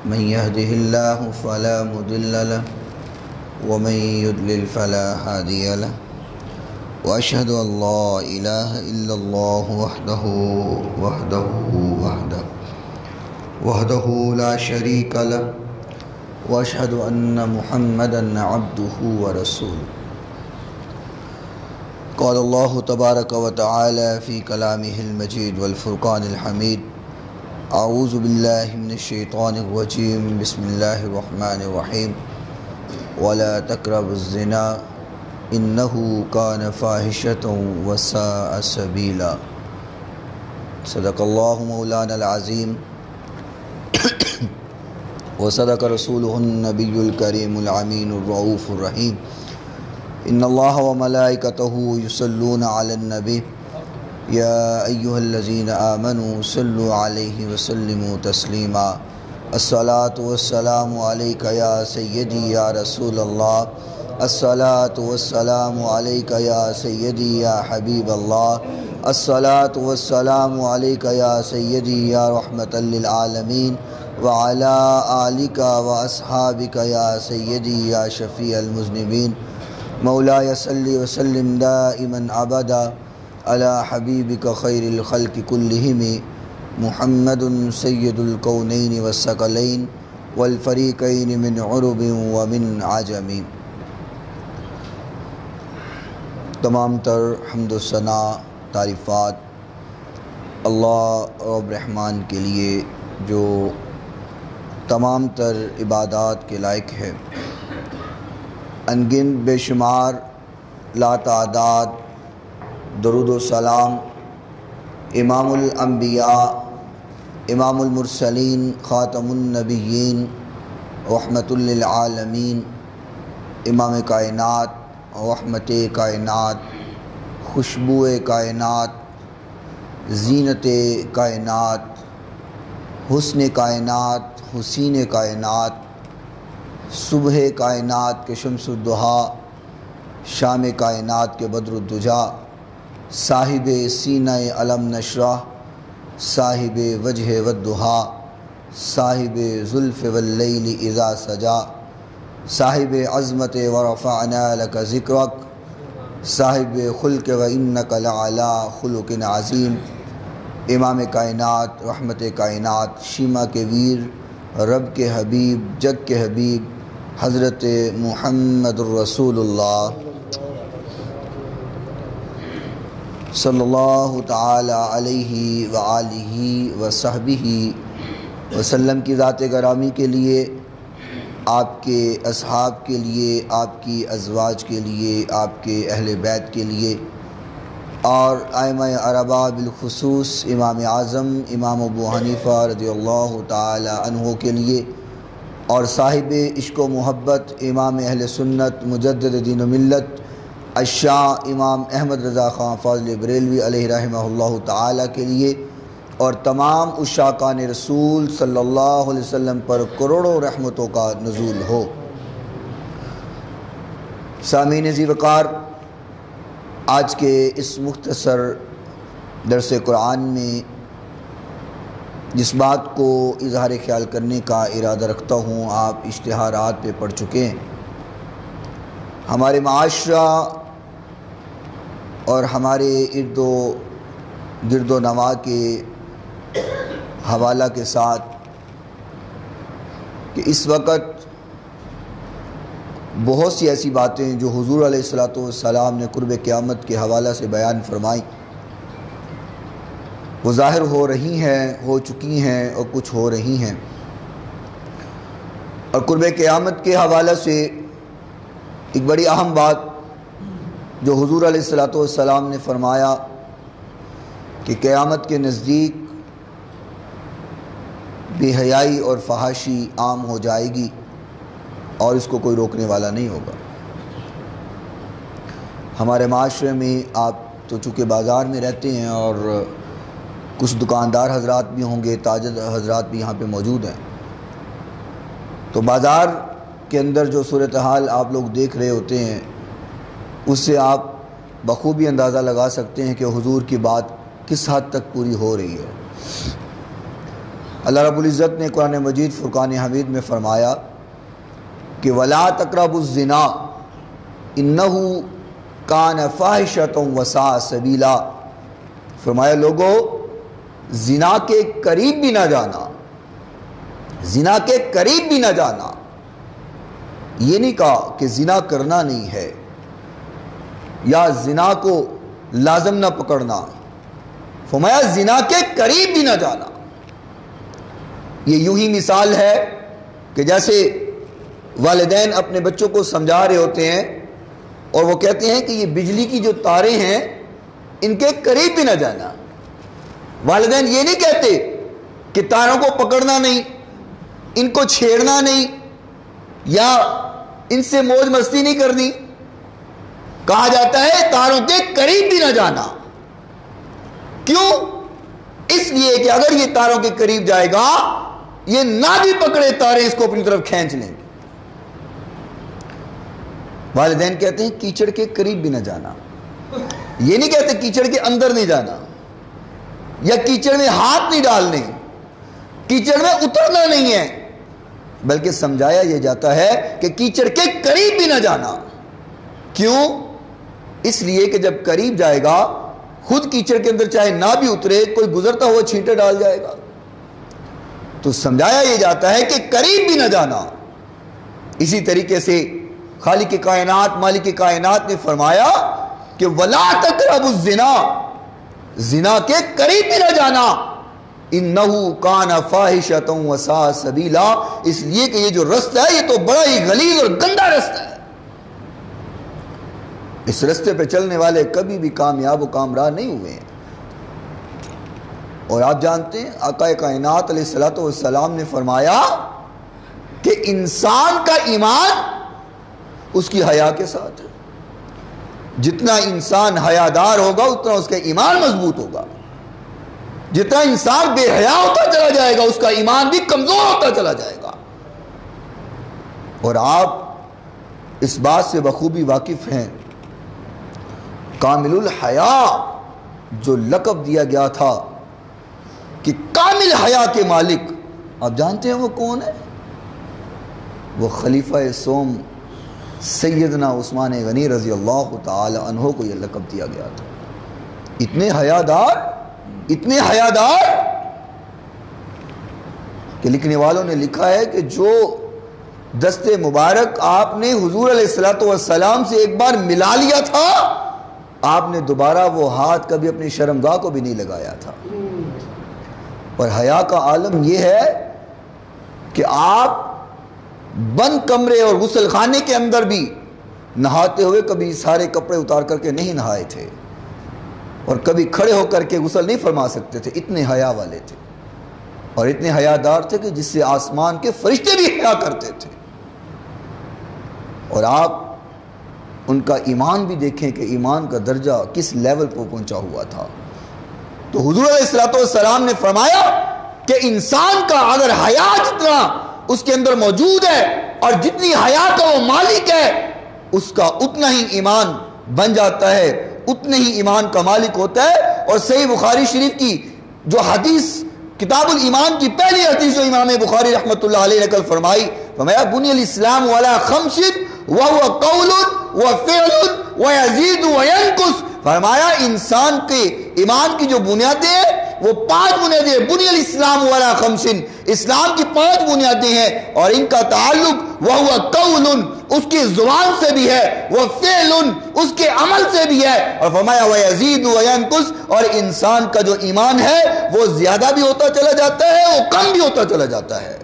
من يهده الله فلا مضل له ومن يضلل فلا هادي له وأشهد أن لا إله إلا الله وحده لا شريك له وأشهد أن محمدا عبده ورسوله. قال الله تبارك وتعالى في كلامه المجيد والفرقان الحميد: أعوذ بالله من الشيطان الرجيم، بسم الله الرحمن الرحيم. ولا تقربوا الزنا إنه كان فاحشة وساء سبيلا. صدق الله مولانا العظيم وصدق رسوله النبي الكريم الأمين الرؤوف الرحيم. إن الله وملائكته يصلون على النبي يا أيها الذين آمنوا صلوا عليه وسلموا تسليما. الصلاة والسلام عليك يا سيدي يا رسول الله، الصلاة والسلام عليك يا سيدي يا حبيب الله، الصلاة والسلام عليك يا سيدي يا رحمة للعالمين، وعلى آلك وأصحابك يا سيدي يا شفيع المذنبين. مولاي صل وسلم دائما أبدا على حبيبك خير الخلق كلهم محمد سيد الكونين والثقلين والفريقين من عرب ومن عجم. تمام تر حمد و ثنا تعریفات اللہ رب رحمان کے لیے جو تمام تر عبادات کے لائق ہے. انگن بے شمار لا تعداد درود و سلام امام الانبیاء امام المرسلین خاتم النبیین رحمت للعالمین امام کائنات رحمت کائنات خوشبو کائنات زینت کائنات حسن کائنات حسین کائنات صبح کائنات کے شمس الضحیٰ شام کائنات کے بدر الدجا صاحب سینہ علم نشرح صاحب وجہ والضحیٰ صاحب زلف واللیل اذا سجا صاحب عظمت ورفعنا لک ذکرک صاحب خلق وانک لعلی خلق عظیم امام کائنات رحمت کائنات شیما کے ویر رب کے حبیب جگ کے حبیب حضرت محمد الرسول اللہ صلی اللہ تعالی علیہ وآلہ وصحبہ وسلم کی ذات گرامی کے لیے، آپ کے اصحاب کے لیے، آپ کی ازواج کے لیے، آپ کے اہل بیت کے لیے اور ائمہ اربعہ بالخصوص امام اعظم امام ابو حنیفہ رضی اللہ تعالی عنہ کے لیے اور صاحب عشق و محبت امام اہل سنت مجدد دین و ملت الشاہ امام احمد رضا خان فاضل بریلوی علیہ رحمہ اللہ تعالی کے لیے اور تمام عشاقان رسول صلی اللہ علیہ وسلم پر کروڑوں رحمتوں کا نزول ہو. سامعین ذی وقار، آج کے اس مختصر درس قرآن میں جس بات کو اظہار خیال کرنے کا ارادہ رکھتا ہوں آپ اشتہارات پہ پڑھ چکے ہیں. ہمارے معاشرہ اور ہمارے ارد و گرد و نواح کے حوالہ کے ساتھ کہ اس وقت بہت سی ایسی باتیں جو حضور علیہ الصلوۃ والسلام نے قرب قیامت کے حوالہ سے بیان فرمائی وہ ظاہر ہو رہی ہیں، ہو چکی ہیں اور کچھ ہو رہی ہیں. اور قرب قیامت کے حوالہ سے ایک بڑی اہم بات جو حضور علیہ الصلوۃ والسلام نے فرمایا کہ قیامت کے نزدیک بے حیائی اور فحاشی عام ہو جائے گی اور اس کو کوئی روکنے والا نہیں ہوگا. ہمارے معاشرے میں آپ تو چونکہ بازار میں رہتے ہیں اور کچھ دکاندار حضرات بھی ہوں گے، تاجر حضرات بھی یہاں پہ موجود ہیں، تو بازار کے اندر جو صورتحال آپ لوگ دیکھ رہے ہوتے ہیں اس سے آپ بخوبی اندازہ لگا سکتے ہیں کہ حضور کی بات کس حد تک پوری ہو رہی ہے. اللہ رب العزت نے قرآن مجید فرقان حمید میں فرمایا کہ وَلَا تَقْرَبُوا الزِّنَا إِنَّهُ كَانَ فَاحِشَةً وَسَاءَ سَبِيلًا، فرمایا لوگو زنا کے قریب بھی نہ جانا، زنا کے قریب بھی نہ جانا۔ یہ نہیں کہا کہ زنا کرنا نہیں ہے یا زنا کو لازم نہ پکڑنا، فرمایا زنا کے قریب بھی نہ جانا۔ یہ یوں ہی مثال ہے کہ جیسے والدین اپنے بچوں کو سمجھا رہے ہوتے ہیں اور وہ کہتے ہیں کہ یہ بجلی کی جو تاریں ہیں ان کے قریب بھی نہ جانا۔ والدین یہ نہیں کہتے کہ تاروں کو پکڑنا نہیں، ان کو چھیڑنا نہیں یا ان سے موج مستی نہیں کرنی، کہا جاتا ہے تاروں کے قریب بھی نہ جانا۔ کیوں؟ اس لیے کہ اگر یہ تاروں کے قریب جائے گا یہ نہ بھی پکڑے تاریں اس کو اپنی طرف کھینچ لیں گے۔ والدین کہتے ہیں کیچڑ کے قریب بھی نہ جانا، یہ نہیں کہتے کیچڑ کے اندر نہیں جانا یا کیچڑ میں ہاتھ نہیں ڈالنے، کیچڑ میں اترنا نہیں ہے، بلکہ سمجھایا یہ جاتا ہے کہ کیچڑ کے قریب بھی نہ جانا۔ کیوں؟ اس لیے کہ جب قریب جائے گا خود کیچڑ کے اندر چاہے نہ بھی اترے، کوئی گزرتا ہوا چھینٹے ڈال جائے گا۔ تو سمجھایا یہ جاتا ہے کہ قریب بھی نہ جانا۔ اسی طریقے سے خالق کائنات مالک کائنات نے فرمایا کہ وَلَا تَقْرَبُوا الزِّنَا، زنا کے قریب بھی نہ جانا، إِنَّهُ كَانَ فَاحِشَةً وَسَاءَ سَبِيلًا، اس لیے کہ یہ جو رستہ ہے یہ تو بڑا ہی غلیظ اور گندا رستہ ہے، اس رستے پہ چلنے والے کبھی بھی کامیاب و کامران نہیں ہوئے ہیں۔ اور آپ جانتے ہیں آقا کائنات علیہ الصلوۃ والسلام نے فرمایا کہ انسان کا ایمان اس کی حیا کے ساتھ ہے، جتنا انسان حیادار ہوگا اتنا اس کا ایمان مضبوط ہوگا، جتنا انسان بے حیا ہوتا چلا جائے گا اس کا ایمان بھی کمزور ہوتا چلا جائے گا۔ اور آپ اس بات سے بخوبی واقف ہیں کامل الحیا جو لقب دیا گیا تھا کہ کامل حیا کے مالک، آپ جانتے ہیں وہ کون ہے؟ وہ خلیفہ سوم سیدنا عثمان غنی رضی اللہ تعالی عنہ کو یہ لقب دیا گیا تھا۔ اتنے حیادار، اتنے حیادار کہ لکھنے والوں نے لکھا ہے کہ جو دست مبارک آپ نے حضور علیہ الصلوۃ والسلام سے ایک بار ملا لیا تھا، آپ نے دوبارہ وہ ہاتھ کبھی اپنی شرمگاہ کو بھی نہیں لگایا تھا۔ اور حیا کا عالم یہ ہے کہ آپ بند کمرے اور غسل خانے کے اندر بھی نہاتے ہوئے کبھی سارے کپڑے اتار کر کے نہیں نہائے تھے اور کبھی کھڑے ہو کر کے غسل نہیں فرما سکتے تھے، اتنے حیا والے تھے اور اتنے حیادار تھے کہ جس سے آسمان کے فرشتے بھی حیا کرتے تھے۔ اور آپ ان کا ایمان بھی دیکھیں کہ ایمان کا درجہ کس لیول پر پہنچا ہوا تھا۔ تو حضور علیہ الصلوۃ والسلام نے فرمایا کہ انسان کا اگر حیا جتنا اس کے اندر موجود ہے اور جتنی حیا کا وہ مالک ہے اس کا اتنا ہی ایمان بن جاتا ہے، اتنے ہی ایمان کا مالک ہوتا ہے۔ اور صحیح بخاری شریف کی جو حدیث کتاب الایمان کی پہلی حدیث جو امام بخاری رحمۃ اللہ علیہ نے کل فرمائی، فرمایا بنی الاسلام علی خمس وهو قول وفعل ويزيد وينقص، فرمایا انسان کے ایمان کی جو بنیادیں ہیں وہ 5 بنیادیں ہیں۔ بنی الاسلام علی خمس، اسلام کی 5 بنیادیں ہیں اور ان کا تعلق وهو قول، اس کی زبان سے بھی ہے، وفعل، اس کے عمل سے بھی ہے، اور فرمایا ويزيد وينقص، اور انسان کا جو ایمان ہے وہ زیادہ بھی ہوتا چلا جاتا ہے، وہ کم بھی ہوتا چلا جاتا ہے۔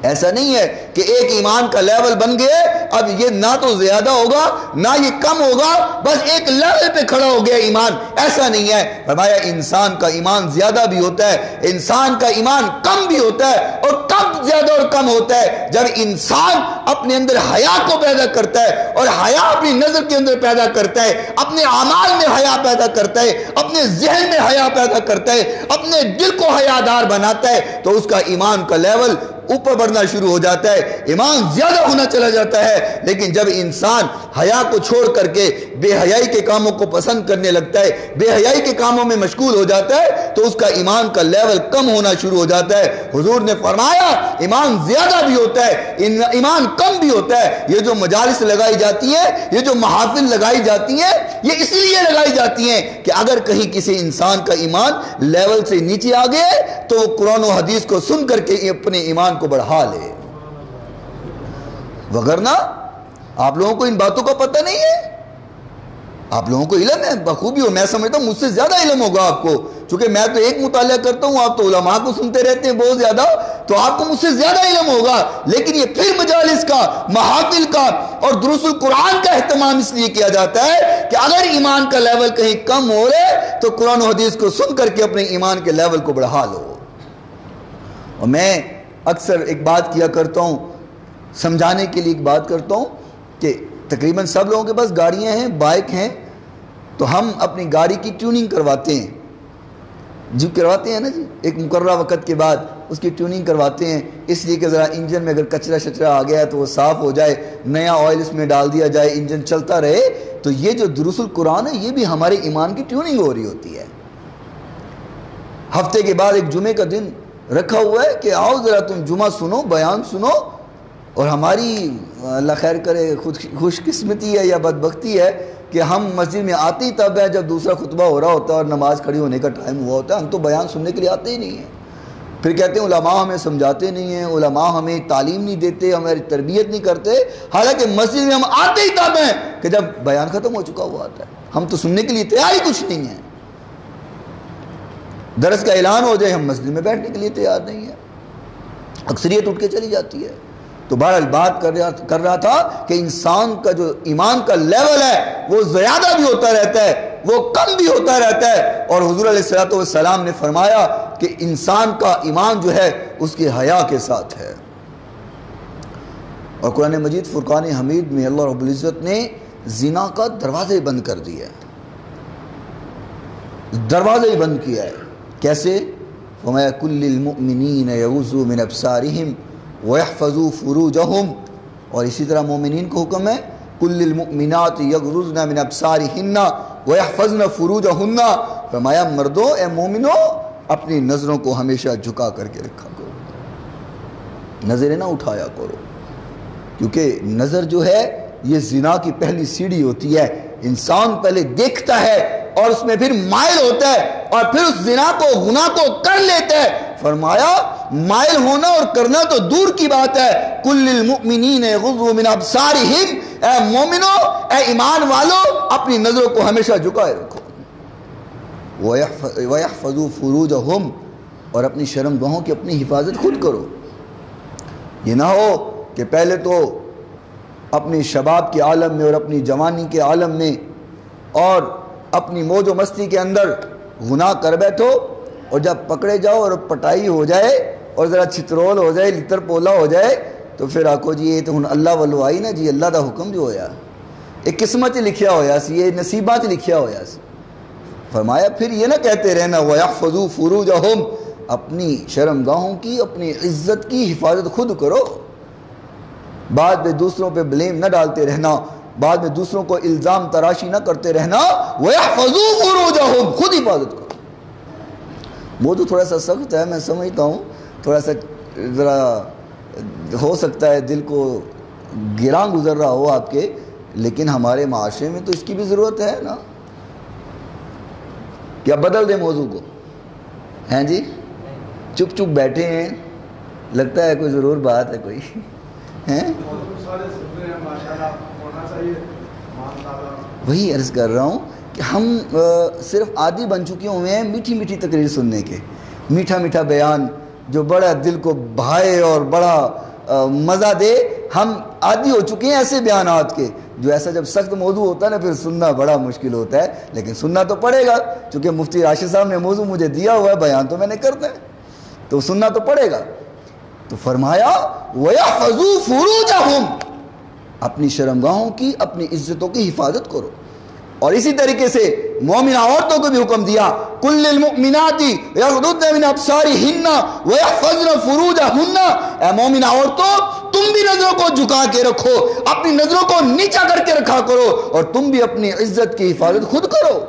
ایسا نہیں ہے کہ ایک ایمان کا لیول بن گئے اب یہ نہ تو زیادہ ہوگا نہ یہ کم ہوگا، بس ایک لیول پہ کھڑا ہو گیا ایمان، ایسا نہیں ہے۔ فرمایا انسان کا ایمان زیادہ بھی ہوتا ہے، انسان کا ایمان کم بھی ہوتا ہے، اور کب زیادہ اور کم ہوتا ہے جب انسان اپنے اندر حیا کو پیدا کرتا ہے، اور حیا اپنی نظر کے اندر پیدا کرتا ہے، اپنے اعمال میں حیا پیدا کرتا ہے، اپنے ذہن میں حیا پیدا کرتا ہے، اپنے دل کو حیادار بناتا ہے، تو اس کا ایمان کا لیول اوپر بڑھنا شروع ہو جاتا ہے، ایمان زیادہ ہونا چلا جاتا ہے۔ لیکن جب انسان حیا کو چھوڑ کر کے بے حیائی کے کاموں کو پسند کرنے لگتا ہے، بے حیائی کے کاموں میں مشغول ہو جاتا ہے، تو اس کا ایمان کا لیول کم ہونا شروع ہو جاتا ہے۔ حضور نے فرمایا ایمان زیادہ بھی ہوتا ہے، ایمان کم بھی ہوتا ہے۔ یہ جو مجالس لگائی جاتی ہیں، یہ جو محافل لگائی جاتی ہیں، یہ اس لیے لگائی جاتی ہیں کہ اگر کہیں کسی انسان کا ایمان لیول سے نیچے آ گئے تو وہ قرآن و حدیث کو سن کر کے اپنے ایمان کو بڑھا لے، وگرنہ آپ لوگوں کو ان باتوں کا پتہ نہیں ہے۔ آپ لوگوں کو علم ہے بخوبی، ہو میں سمجھتا ہوں مجھ سے زیادہ علم ہوگا آپ کو، چونکہ میں تو ایک مطالعہ کرتا ہوں، آپ تو علماء کو سنتے رہتے ہیں بہت زیادہ، تو آپ کو مجھ سے زیادہ علم ہوگا۔ لیکن یہ پھر مجالس کا، محافل کا اور دروس القرآن کا اہتمام اس لیے کیا جاتا ہے کہ اگر ایمان کا لیول کہیں کم ہو رہے تو قرآن و حدیث کو سن کر کے اپنے ایمان کے لیول کو بڑھا لو۔ اور میں اکثر ایک بات کیا کرتا ہوں، سمجھانے کے لیے ایک بات کرتا ہوں کہ تقریباً سب لوگوں کے پاس گاڑیاں ہیں، بائک ہیں، تو ہم اپنی گاڑی کی ٹیوننگ کرواتے ہیں، جو کرواتے ہیں نا جی، ایک مقررہ وقت کے بعد اس کی ٹیوننگ کرواتے ہیں، اس لیے کہ ذرا انجن میں اگر کچرا شچرا آ گیا ہے تو وہ صاف ہو جائے، نیا آئل اس میں ڈال دیا جائے، انجن چلتا رہے۔ تو یہ جو دروس القرآن ہے یہ بھی ہمارے ایمان کی ٹیوننگ ہو رہی ہوتی ہے۔ ہفتے کے بعد ایک جمعے کا دن رکھا ہوا ہے کہ آؤ ذرا تم جمعہ سنو، بیان سنو، اور ہماری اللہ خیر کرے خوش قسمتی ہے یا بدبختی ہے کہ ہم مسجد میں آتے ہی تب ہے جب دوسرا خطبہ ہو رہا ہوتا ہے اور نماز کھڑی ہونے کا ٹائم ہوا ہوتا ہے۔ ہم تو بیان سننے کے لیے آتے ہی نہیں ہیں، پھر کہتے ہیں علماء ہمیں سمجھاتے نہیں ہیں، علماء ہمیں تعلیم نہیں دیتے، ہماری تربیت نہیں کرتے، حالانکہ مسجد میں ہم آتے ہی تب ہیں کہ جب بیان ختم ہو چکا ہوا ہوتا ہے۔ ہم تو سننے کے لیے تیار ہی کچھ نہیں ہیں، درس کا اعلان ہو جائے ہم مسجد میں بیٹھنے کے لیے تیار نہیں ہیں، اکثریت اٹھ کے چلی جاتی ہے۔ تو بہرحال بات کر رہا تھا کہ انسان کا جو ایمان کا لیول ہے وہ زیادہ بھی ہوتا رہتا ہے، وہ کم بھی ہوتا رہتا ہے، اور حضور علیہ الصلوۃ والسلام نے فرمایا کہ انسان کا ایمان جو ہے اس کے حیا کے ساتھ ہے۔ اور قرآن مجید فرقان حمید میں اللہ رب العزت نے زنا کا دروازے بند کر دیا ہے، دروازے ہی بند کیا ہے۔ کیسے؟ وَمَا كُلِّ الْمُؤْمِنِينَ يَغُضُّوا مِنْ أَبْصَارِهِمْ وَيَحْفَظُوا فُرُوجَهُمْ، اور اسی طرح مومنین کو حکم ہے كُلِّ الْمُؤْمِنَاتِ يَغْضُضْنَ مِنْ أَبْصَارِهِنَّ وَيَحْفَظْنَ فُرُوجَهُنَّ، فرمایا مردوں اے مومنوں اپنی نظروں کو ہمیشہ جھکا کر کے رکھا کرو، نظریں نہ اٹھایا کرو، کیونکہ نظر جو ہے یہ زنا کی پہلی سیڑھی ہوتی ہے۔ انسان پہلے دیکھتا ہے اور اس میں پھر مائل ہوتا ہے اور پھر اس زنا کو گناہ کو کر لیتا ہے۔ فرمایا مائل ہونا اور کرنا تو دور کی بات ہے، کل المؤمنین یغضوا من ابصارہم، اے مومنو اے ایمان والو اپنی نظروں کو ہمیشہ جھکائے رکھو، وَيَحْفَظُوا فُرُوجَهُمْ، اور اپنی شرم گاہوں کی اپنی حفاظت خود کرو۔ یہ نہ ہو کہ پہلے تو اپنی شباب کے عالم میں اور اپنی جوانی کے عالم میں اور اپنی موج و مستی کے اندر گناہ کر بیٹھو، اور جب پکڑے جاؤ اور پٹائی ہو جائے اور ذرا چھترول ہو جائے، لتر پولا ہو جائے، تو پھر آکھو جی یہ تو ہن اللہ والو آئی نا جی، اللہ دا حکم جو ہویا ایک قسمت لکھیا ہویا سی، یہ نصیبات لکھیا ہویا سی۔ فرمایا پھر یہ نہ کہتے رہنا وَيَحْفَظُوا فُرُوجَهُمْ، اپنی شرم گاہوں کی اپنی عزت کی حفاظت خود کرو، بعد میں دوسروں پہ بلیم نہ ڈالتے رہنا، بعد میں دوسروں کو الزام تراشی نہ کرتے رہنا، وَيَحْفَظُوا فُرُوجَهُمْ، خود حفاظت کرو۔ وہ تو تھوڑا سا سخت ہے، میں سمجھتا ہوں تھوڑا سا ذرا ہو سکتا ہے دل کو گراں گزر رہا ہو آپ کے، لیکن ہمارے معاشرے میں تو اس کی بھی ضرورت ہے نا۔ کیا بدل دیں موضوع کو؟ ہیں جی چپ چپ بیٹھے ہیں، لگتا ہے کوئی ضرور بات ہے کوئی ہیں؟ وہی عرض کر رہا ہوں کہ ہم صرف عادی بن چکے ہوئے ہیں میٹھی میٹھی تقریر سننے کے، میٹھا میٹھا بیان جو بڑا دل کو بھائے اور بڑا مزہ دے، ہم عادی ہو چکے ہیں ایسے بیانات کے، جو ایسا جب سخت موضوع ہوتا ہے نا پھر سننا بڑا مشکل ہوتا ہے، لیکن سننا تو پڑے گا، چونکہ مفتی راشد صاحب نے موضوع مجھے دیا ہوا ہے، بیان تو میں نے کرنا ہے، تو سننا تو پڑے گا۔ تو فرمایا وَيَحْفَظُوا فُرُوجَهُمْ، اپنی شرمگاہوں کی اپنی عزتوں کی حفاظت کرو، اور اسی طریقے سے مومنہ عورتوں کو بھی حکم دیا کل للمؤمنات یغضضن من ابصارہن ویحفظن فروجہن، اے مومنہ عورتوں تم بھی نظروں کو جھکا کے رکھو، اپنی نظروں کو نیچا کر کے رکھا کرو، اور تم بھی اپنی عزت کی حفاظت خود کرو۔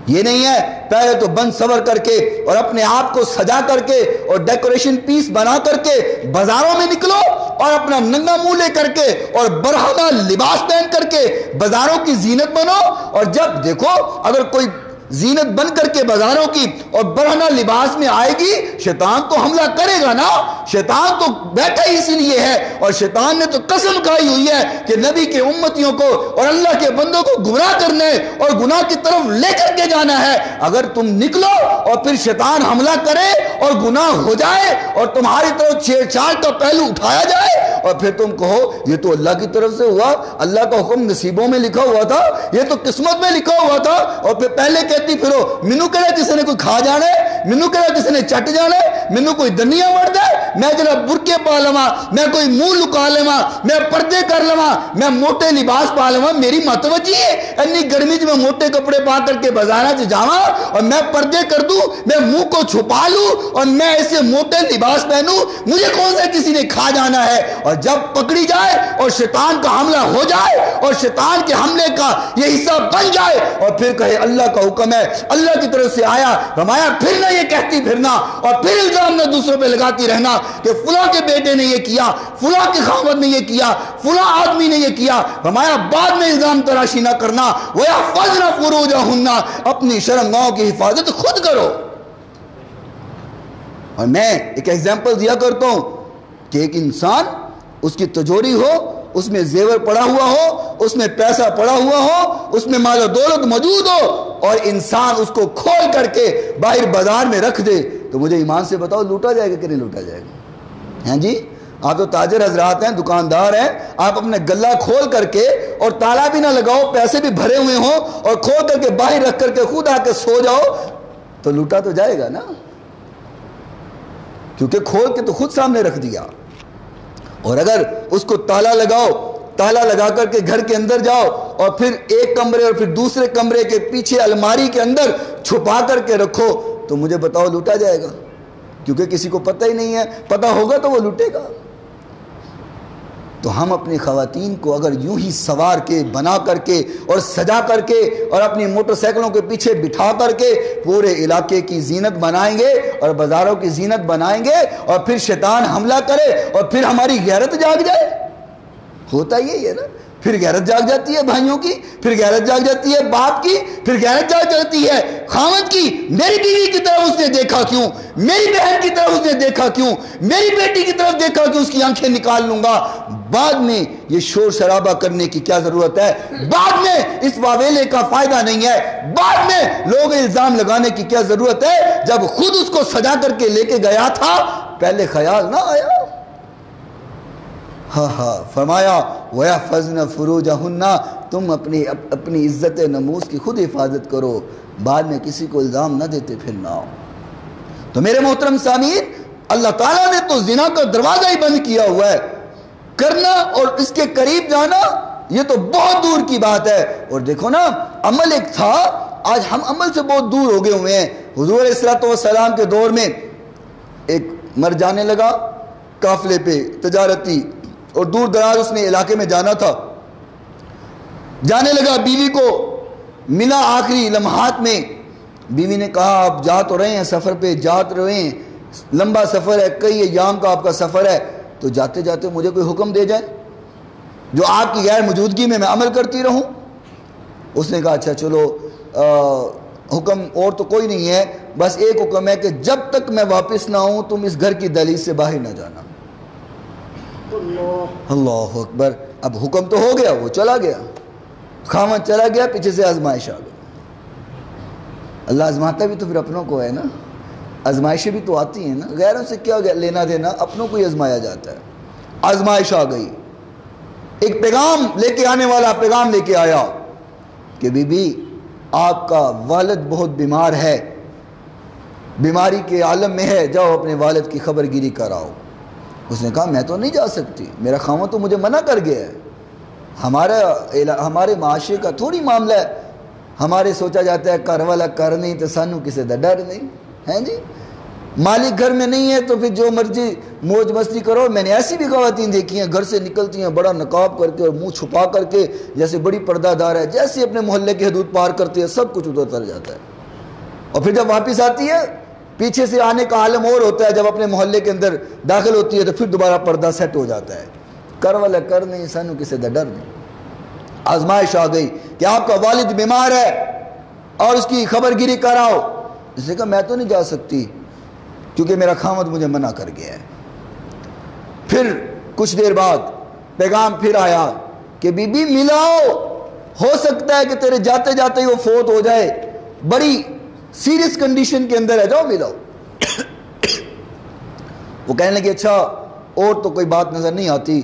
یہ نہیں ہے پہلے تو بند صبر کر کے اور اپنے آپ کو سجا کر کے اور ڈیکوریشن پیس بنا کر کے بازاروں میں نکلو اور اپنا ننگا منہ لے کر کے اور برہنہ لباس پہن کر کے بازاروں کی زینت بنو، اور جب دیکھو اگر کوئی زینت بن کر کے بازاروں کی اور برہنہ لباس میں آئے گی، شیطان تو حملہ کرے گا نا، شیطان تو بیٹھا ہی اسی لیے ہے، اور شیطان نے تو قسم کھائی ہوئی ہے کہ نبی کے امتیوں کو اور اللہ کے بندوں کو گمراہ کرنے اور گناہ کی طرف لے کر کے جانا ہے۔ اگر تم نکلو اور پھر شیطان حملہ کرے اور گناہ ہو جائے اور تمہاری طرف چھیڑ چھاڑ کا پہلو اٹھایا جائے اور پھر تم کہو یہ تو اللہ کی طرف سے ہوا، اللہ کا حکم نصیبوں میں لکھا ہوا تھا، یہ تو قسمت میں لکھا ہوا تھا، اور پھر پہلے کہتی پھرو مینو کہے کسی نے کوئی کھا جانا ہے، مینو کہے کسی نے چٹ جانا ہے، مینو کوئی دنیا مرد ہے، میں ذرا برقے پا لواں، میں کوئی منہ لکا لواں، میں پردے کر لواں، میں موٹے لباس پا لواں، میری متوجہ ہے اتنی گرمی میں موٹے کپڑے پا کر کے بازارہ سے جاواں اور میں پردے کر دوں، میں منہ کو چھپا لوں اور میں ایسے موٹے لباس پہنوں، مجھے کون سا کسی نے کھا جانا ہے؟ اور جب پکڑی جائے اور شیطان کا حملہ ہو جائے اور شیطان کے حملے کا یہ حصہ بن جائے اور پھر کہے اللہ کا حکم ہے، اللہ کی طرف سے آیا، فرمایا پھر نہ یہ کہتی پھرنا اور پھر الزام نہ دوسروں پہ لگاتی رہنا کہ فلاں کے بیٹے نے یہ کیا، فلاں کے خاوند نے یہ کیا، فلاں آدمی نے یہ کیا، فرمایا بعد میں الزام تراشی نہ کرنا، وَيَحْفَظْنَ فُرُوجَهُنَّ، اپنی شرمگاہوں کی حفاظت خود کرو۔ اور میں ایک ایگزامپل دیا کرتا ہوں کہ ایک انسان اس کی تجوری ہو، اس میں زیور پڑا ہوا ہو، اس میں پیسہ پڑا ہوا ہو، اس میں مال و دولت موجود ہو، اور انسان اس کو کھول کر کے باہر بازار میں رکھ دے، تو مجھے ایمان سے بتاؤ لوٹا جائے گا کہ نہیں لوٹا جائے گا؟ ہاں جی، آپ تو تاجر حضرات ہیں، دکاندار ہیں، آپ اپنے گلہ کھول کر کے اور تالا بھی نہ لگاؤ، پیسے بھی بھرے ہوئے ہوں اور کھول کر کے باہر رکھ کر کے خود آ کے سو جاؤ تو لوٹا تو جائے گا نا، کیونکہ کھول کے تو خود سامنے رکھ دیا۔ اور اگر اس کو تالا لگاؤ، تالا لگا کر کے گھر کے اندر جاؤ اور پھر ایک کمرے اور پھر دوسرے کمرے کے پیچھے الماری کے اندر چھپا کر کے رکھو تو مجھے بتاؤ لوٹا جائے گا؟ کیونکہ کسی کو پتہ ہی نہیں ہے، پتہ ہوگا تو وہ لوٹے گا۔ تو ہم اپنی خواتین کو اگر یوں ہی سوار کے بنا کر کے اور سجا کر کے اور اپنی موٹر سائیکلوں کے پیچھے بٹھا کر کے پورے علاقے کی زینت بنائیں گے اور بازاروں کی زینت بنائیں گے اور پھر شیطان حملہ کرے اور پھر ہماری غیرت جاگ جائے، ہوتا یہی ہے نا، پھر غیرت جاگ جاتی ہے بھائیوں کی، پھر غیرت جاگ جاتی ہے باپ کی، پھر غیرت جاگ جاتی ہے خاوند کی، میری بیوی کی طرف اس نے دیکھا کیوں، میری بہن کی طرف اس نے دیکھا کیوں، میری بیٹی کی طرف دیکھا کیوں، اس کی آنکھیں نکال لوں گا۔ بعد میں یہ شور شرابہ کرنے کی کیا ضرورت ہے، بعد میں اس واویلے کا فائدہ نہیں ہے، بعد میں لوگ الزام لگانے کی کیا ضرورت ہے، جب خود اس کو سجا کر کے لے کے گیا تھا پہلے خیال نہ آیا؟ فرمایا وَيَحْفَظْنَ فُرُوجَهُنَّ، تم اپنی عزت نموز کی خود حفاظت کرو، بعد میں کسی کو الزام نہ دیتے پھرنا ہو۔ تو میرے محترم سامعین، اللہ تعالیٰ نے تو زنا کا دروازہ ہی بند کیا ہوا ہے، کرنا اور اس کے قریب جانا یہ تو بہت دور کی بات ہے۔ اور دیکھو نا، عمل ایک تھا، آج ہم عمل سے بہت دور ہو گئے ہوئے ہیں۔ حضور علیہ الصلوۃ والسلام کے دور میں ایک مرد جانے لگا قافلے پہ تجارتی اور دور دراز اس نے علاقے میں جانا تھا، جانے لگا، بیوی کو ملا آخری لمحات میں، بیوی نے کہا آپ جا تو رہے ہیں سفر پہ، جات رہے ہیں، لمبا سفر ہے، کئی ایام کا آپ کا سفر ہے، تو جاتے جاتے مجھے کوئی حکم دے جائے جو آپ کی غیر موجودگی میں عمل کرتی رہوں۔ اس نے کہا اچھا چلو حکم اور تو کوئی نہیں ہے، بس ایک حکم ہے کہ جب تک میں واپس نہ ہوں تم اس گھر کی دہلیز سے باہر نہ جانا۔ اللہ اکبر، اب حکم تو ہو گیا، وہ چلا گیا، خاوند چلا گیا، پیچھے سے آزمائش آ گئی۔ اللہ آزماتا بھی تو پھر اپنوں کو ہے نا، آزمائشیں بھی تو آتی ہیں نا، غیروں سے کیا لینا دینا، اپنوں کو ہی آزمایا جاتا ہے۔ آزمائش آ گئی، ایک پیغام لے کے آنے والا پیغام لے کے آیا کہ بی بی آپ کا والد بہت بیمار ہے، بیماری کے عالم میں ہے، جاؤ اپنے والد کی خبر گیری کراؤ۔ اس نے کہا میں تو نہیں جا سکتی، میرا خاوند تو مجھے منع کر گیا ہے۔ ہمارے معاشرے کا تھوڑی معاملہ ہے. ہمارے سوچا جاتا ہے کر والا کر نہیں تو سانو کسی دا ڈر نہیں ہے جی. مالک گھر میں نہیں ہے تو پھر جو مرضی موج مستی کرو. میں نے ایسی بھی خواتین دیکھی ہیں گھر سے نکلتی ہیں بڑا نقاب کر کے اور منہ چھپا کر کے جیسے بڑی پردہ دار ہے, جیسے اپنے محلے کی حدود پار کرتی ہے سب کچھ اتر جاتا ہے. اور پھر جب واپس آتی ہے پیچھے سے آنے کا عالم اور ہوتا ہے. جب اپنے محلے کے اندر داخل ہوتی ہے تو پھر دوبارہ پردہ سیٹ ہو جاتا ہے. کر والا کر نہیں سانو کسی دا ڈر نہیں. آزمائش آ گئی کہ آپ کا والد بیمار ہے اور اس کی خبر گیری کراؤ. اس نے کہا میں تو نہیں جا سکتی کیونکہ میرا خاوند مجھے منع کر گیا ہے. پھر کچھ دیر بعد پیغام پھر آیا کہ بی بی ملاؤ, ہو سکتا ہے کہ تیرے جاتے جاتے ہی وہ فوت ہو جائے, بڑی سیریس کنڈیشن کے اندر ہے, جاؤ ملاؤ. وہ کہنے لگے اچھا اور تو کوئی بات نظر نہیں آتی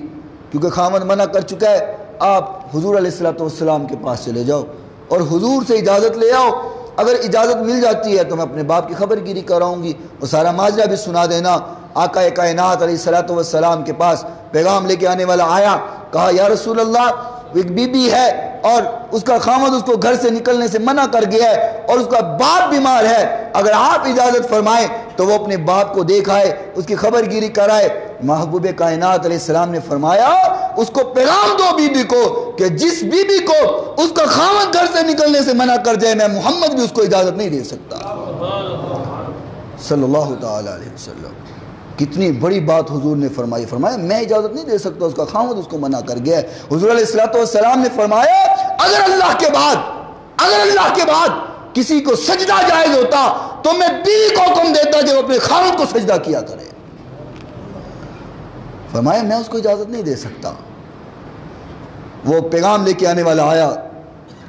کیونکہ خاوند منع کر چکا ہے, آپ حضور علیہ السلام کے پاس چلے جاؤ اور حضور سے اجازت لے آؤ. اگر اجازت مل جاتی ہے تو میں اپنے باپ کی خبر گیری کراؤں گی اور سارا ماجرا بھی سنا دینا. آقا کائنات علیہ السلام کے پاس پیغام لے کے آنے والا آیا, کہا یا رسول اللہ ایک بی بی ہے اور اس کا خاوند اس کو گھر سے نکلنے سے منع کر گیا ہے اور اس کا باپ بیمار ہے, اگر آپ اجازت فرمائیں تو وہ اپنے باپ کو دیکھ آئے, اس کی خبر گیری کرائے. محبوب کائنات علیہ السلام نے فرمایا اس کو پیغام دو بی بی کو کہ جس بی بی کو اس کا خاوند گھر سے نکلنے سے منع کر جائے میں محمد بھی اس کو اجازت نہیں دے سکتا صلی اللہ تعالی علیہ وسلم. کتنی بڑی بات حضور نے فرمائی. فرمایا میں اجازت نہیں دے سکتا, اس کا خاوند اس کو منع کر گیا ہے. حضور علیہ السلام نے فرمایا اگر اللہ کے بعد کسی کو سجدہ جائز ہوتا تو میں بیوی کو حکم دیتا کہ وہ اپنے خاوند کو سجدہ کیا کرے. فرمایا میں اس کو اجازت نہیں دے سکتا. وہ پیغام لے کے آنے والا آیا,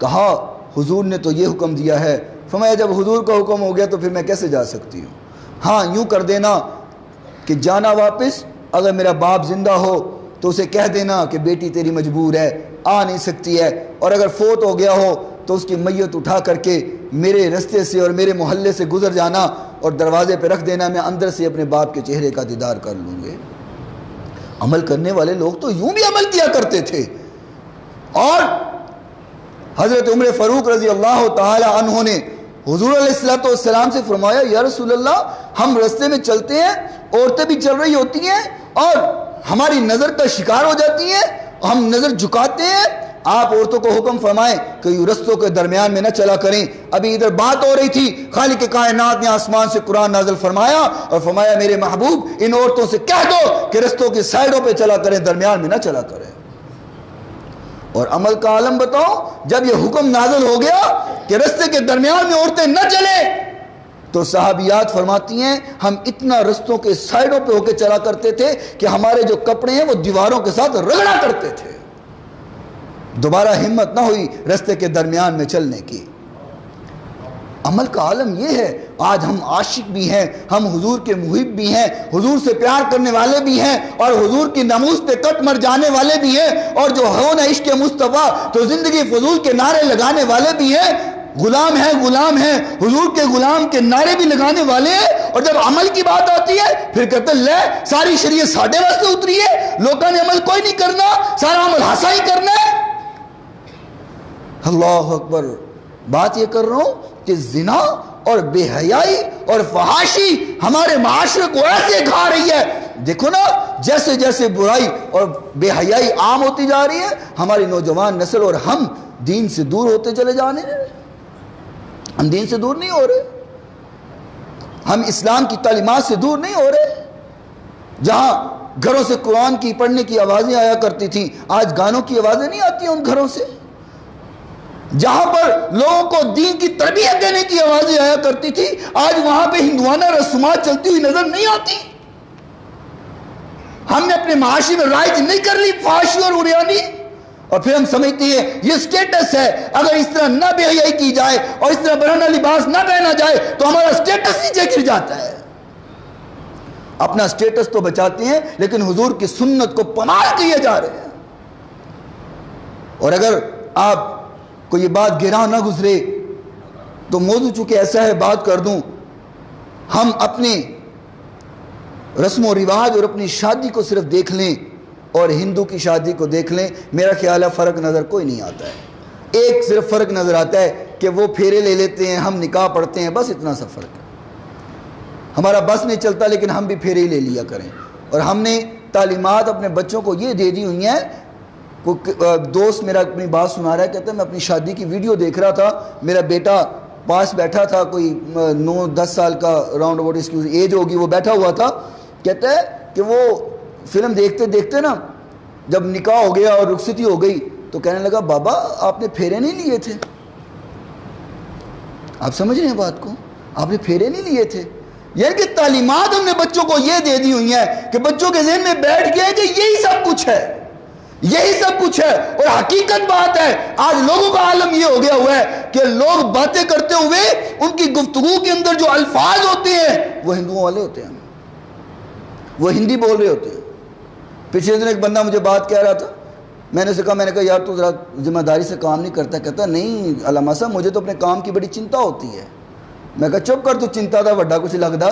کہا حضور نے تو یہ حکم دیا ہے. فرمایا جب حضور کا حکم ہو گیا تو پھر میں کیسے جا سکتی ہوں. ہاں یوں کر دینا کہ جانا واپس, اگر میرا باپ زندہ ہو تو اسے کہہ دینا کہ بیٹی تیری مجبور ہے آ نہیں سکتی ہے, اور اگر فوت ہو گیا ہو تو اس کی میت اٹھا کر کے میرے رستے سے اور میرے محلے سے گزر جانا اور دروازے پہ رکھ دینا, میں اندر سے اپنے باپ کے چہرے کا دیدار کر لوں گے. عمل کرنے والے لوگ تو یوں بھی عمل کیا کرتے تھے. اور حضرت عمر فاروق رضی اللہ تعالی عنہ نے حضور علیہ السلام سے فرمایا یا رسول اللہ ہم رستے میں چلتے ہیں, عورتیں بھی چل رہی ہوتی ہیں اور ہماری نظر کا شکار ہو جاتی ہیں, ہم نظر جھکاتے ہیں, آپ عورتوں کو حکم فرمائیں کہ یہ رستوں کے درمیان میں نہ چلا کریں. ابھی ادھر بات ہو رہی تھی, خالق کائنات نے آسمان سے قرآن نازل فرمایا اور فرمایا میرے محبوب ان عورتوں سے کہہ دو کہ رستوں کی سائڈوں پہ چلا کریں, درمیان میں نہ چلا کریں. اور عمل کا عالم بتاؤ, جب یہ حکم نازل ہو گیا کہ رستے کے درمیان میں عورتیں نہ چلیں تو صحابیات فرماتی ہیں ہم اتنا رستوں کے سائڈوں پہ ہو کے چلا کرتے تھے کہ ہمارے جو کپڑے ہیں وہ دیواروں کے ساتھ رگڑا کرتے تھے, دوبارہ ہمت نہ ہوئی رستے کے درمیان میں چلنے کی. عمل کا عالم یہ ہے. آج ہم عاشق بھی ہیں, ہم حضور کے محب بھی ہیں, حضور سے پیار کرنے والے بھی ہیں اور حضور کی ناموس پہ کٹ مر جانے والے بھی ہیں, اور جو ہونا عشق مصطفیٰ تو زندگی فضول کے نعرے لگانے والے بھی ہیں. غلام ہیں حضور کے غلام کے نعرے بھی لگانے والے ہیں. اور جب عمل کی بات آتی ہے پھر کہتے ہیں لے ساری شریعت ساڈے واسطے اتری ہے, لوگوں نے عمل کوئی نہیں کرنا, سارا عمل ہاسا ہی کرنا ہے. اللہ اکبر. بات یہ کر رہا ہوں کہ زنا اور بے حیائی اور فحاشی ہمارے معاشرے کو ایسے کھا رہی ہے. دیکھو نا جیسے جیسے برائی اور بے حیائی عام ہوتی جا رہی ہے, ہماری نوجوان نسل اور ہم دین سے دور ہوتے چلے جانے. ہم دین سے دور نہیں ہو رہے, ہم اسلام کی تعلیمات سے دور نہیں ہو رہے. جہاں گھروں سے قرآن کی پڑھنے کی آوازیں آیا کرتی تھیں, آج گانوں کی آوازیں نہیں آتی ہیں ان گھروں سے. جہاں پر لوگوں کو دین کی تربیت دینے کی آوازیں آیا کرتی تھی, آج وہاں پہ ہندوانہ رسومات چلتی ہوئی نظر نہیں آتی. ہم نے اپنے معاشرے میں رائج نہیں کر لی فحاشی اور عریانی, اور پھر ہم سمجھتے ہیں یہ سٹیٹس ہے, اگر اس طرح نہ بے حیائی کی جائے اور اس طرح برہنہ لباس نہ پہنا جائے تو ہمارا سٹیٹس نیچے گر جاتا ہے. اپنا سٹیٹس تو بچاتے ہیں لیکن حضور کی سنت کو پامال کیے جا رہے ہیں. اور اگر آپ کو یہ بات گراں نہ گزرے تو موضوع چونکہ ایسا ہے بات کر دوں. ہم اپنے رسم و رواج اور اپنی شادی کو صرف دیکھ لیں اور ہندو کی شادی کو دیکھ لیں، میرا خیال ہے فرق نظر کوئی نہیں آتا ہے۔ ایک صرف فرق نظر آتا ہے کہ وہ پھیرے لے لیتے ہیں، ہم نکاح پڑھتے ہیں، بس اتنا سا فرق ہے۔ ہمارا بس نہیں چلتا لیکن ہم بھی پھیرے ہی لے لیا کریں۔ اور ہم نے تعلیمات اپنے بچوں کو یہ دے دی ہوئی ہیں۔ دوست میرا اپنی بات سنا رہا ہے، کہتا ہے میں اپنی شادی کی ویڈیو دیکھ رہا تھا، میرا بیٹا پاس بیٹھا تھا، کوئی 9-10 سال کا راؤنڈ اباؤٹ اس کی ایج ہوگی، وہ بیٹھا ہوا تھا، کہتا ہے کہ وہ فلم دیکھتے دیکھتے نا جب نکاح ہو گیا اور رخصتی ہو گئی تو کہنے لگا بابا آپ نے پھیرے نہیں لیے تھے۔ آپ سمجھ رہے ہیں بات کو؟ آپ نے پھیرے نہیں لیے تھے۔ یعنی کہ تعلیمات ہم نے بچوں کو یہ دے دی ہوئی ہیں کہ بچوں کے ذہن میں بیٹھ گیا ہے کہ یہی سب کچھ ہے، یہی سب کچھ ہے۔ اور حقیقت بات ہے آج لوگوں کا عالم یہ ہو گیا ہوا ہے کہ لوگ باتیں کرتے ہوئے ان کی گفتگو کے اندر جو الفاظ ہوتے ہیں وہ ہندوؤں والے ہوتے ہیں، وہ ہندی بول رہے ہوتے ہیں۔ پچھلے دن ایک بندہ مجھے بات کہہ رہا تھا، میں نے کہا یار تو ذرا ذمہ داری سے کام نہیں کرتا۔ کہتا نہیں علامہ صاحب مجھے تو اپنے کام کی بڑی چنتا ہوتی ہے۔ میں کہا چپ کر، تو چنتا تھا وڈا کچھ لگتا۔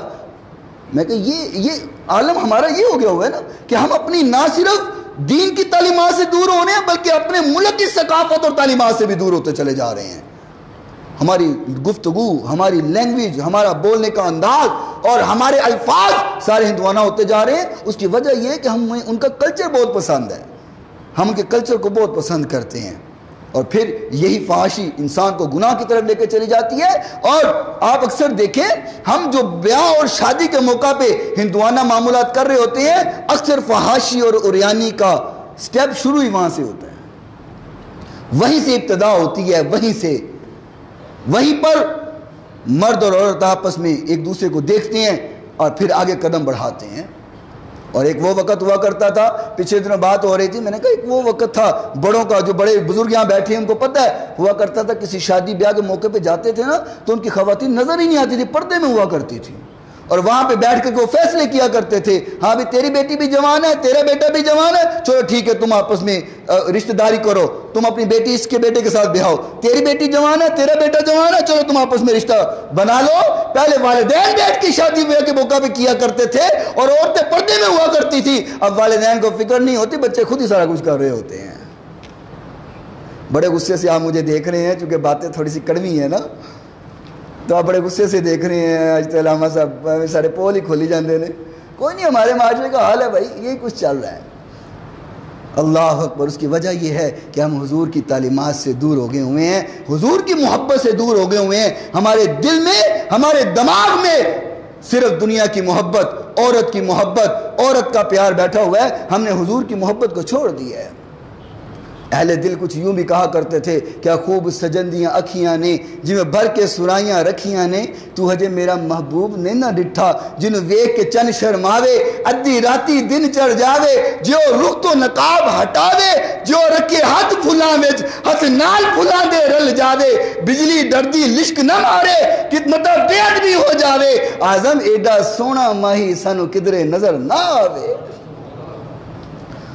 میں کہا یہ عالم ہمارا یہ ہو گیا ہوا ہے نا کہ ہم اپنی نہ صرف دین کی تعلیمات سے دور ہو رہے ہیں بلکہ اپنے ملک کی ثقافت اور تعلیمات سے بھی دور ہوتے چلے جا رہے ہیں۔ ہماری گفتگو، ہماری لینگویج، ہمارا بولنے کا انداز اور ہمارے الفاظ سارے ہندوانہ ہوتے جا رہے ہیں۔ اس کی وجہ یہ ہے کہ ہمیں ان کا کلچر بہت پسند ہے، ہم ان کے کلچر کو بہت پسند کرتے ہیں، اور پھر یہی فحاشی انسان کو گناہ کی طرف لے کے چلی جاتی ہے۔ اور آپ اکثر دیکھیں ہم جو بیاہ اور شادی کے موقع پہ ہندوانہ معاملات کر رہے ہوتے ہیں، اکثر فحاشی اور عریانی کا سٹیپ شروع ہی وہاں سے ہوتا ہے، وہیں سے ابتدا ہوتی ہے، وہیں پر مرد اور عورت آپس میں ایک دوسرے کو دیکھتے ہیں اور پھر آگے قدم بڑھاتے ہیں۔ اور ایک وہ وقت ہوا کرتا تھا، پچھلے دنوں بات ہو رہی تھی، میں نے کہا ایک وہ وقت تھا بڑوں کا، جو بڑے بزرگ یہاں بیٹھے ہیں ان کو پتہ ہے، ہوا کرتا تھا کسی شادی بیاہ کے موقع پہ جاتے تھے نا تو ان کی خواتین نظر ہی نہیں آتی تھی، پردے میں ہوا کرتی تھی، اور وہاں پہ بیٹھ کر کے وہ فیصلے کیا کرتے تھے، ہاں بھی تیری بیٹی بھی جوان ہے، تیرا بیٹا بھی جوان ہے، چلو ٹھیک ہے تم آپس میں رشتہ داری کرو، تم اپنی بیٹی اس کے بیٹے کے ساتھ بیاہو، تیری بیٹی جوان ہے، تیرا بیٹا جوان ہے، چلو تم آپس میں رشتہ بنا لو۔ پہلے والدین بیٹھ کی شادی بیاہ کے موقع پہ کیا کرتے تھے اور عورتیں پردے میں ہوا کرتی تھی۔ اب والدین کو فکر نہیں ہوتی، بچے خود ہی سارا کچھ کر رہے ہوتے ہیں۔ بڑے غصے سے آپ مجھے دیکھ رہے ہیں چونکہ باتیں تھوڑی سی کڑوی ہیں نا، تو آپ بڑے غصے سے دیکھ رہے ہیں، آج تو علامہ صاحب سارے پول ہی کھولی جاندے نے۔ کوئی نہیں، ہمارے معاشرے کا حال ہے بھائی، یہی کچھ چل رہا ہے۔ اللہ اکبر۔ اس کی وجہ یہ ہے کہ ہم حضور کی تعلیمات سے دور ہو گئے ہوئے ہیں، حضور کی محبت سے دور ہو گئے ہوئے ہیں۔ ہمارے دل میں، ہمارے دماغ میں صرف دنیا کی محبت، عورت کی محبت، عورت کا پیار بیٹھا ہوا ہے، ہم نے حضور کی محبت کو چھوڑ دیا ہے۔ اہل دل کچھ یوں بھی کہا کرتے تھے، کیا خوب سجندیاں اکھیاں نے جنہیں بھر کے سرائیاں رکھیاں نے، تو ہجے میرا محبوب نے نہ ڈٹھا، جنہوں ویک کے چن شرماوے، ادھی راتی دن چڑھ جاوے، جو رخ تو نقاب ہٹاوے، جو رکھے ہاتھ پھلاں وچ ہاتھ نال پھلاں دے رل جاوے، بجلی ڈردی لشک نہ مارے خدمتاں بے ادبی ہو جاوے، اعظم ایڈا سونا ماہی سانو کدرے نظر نہ آوے۔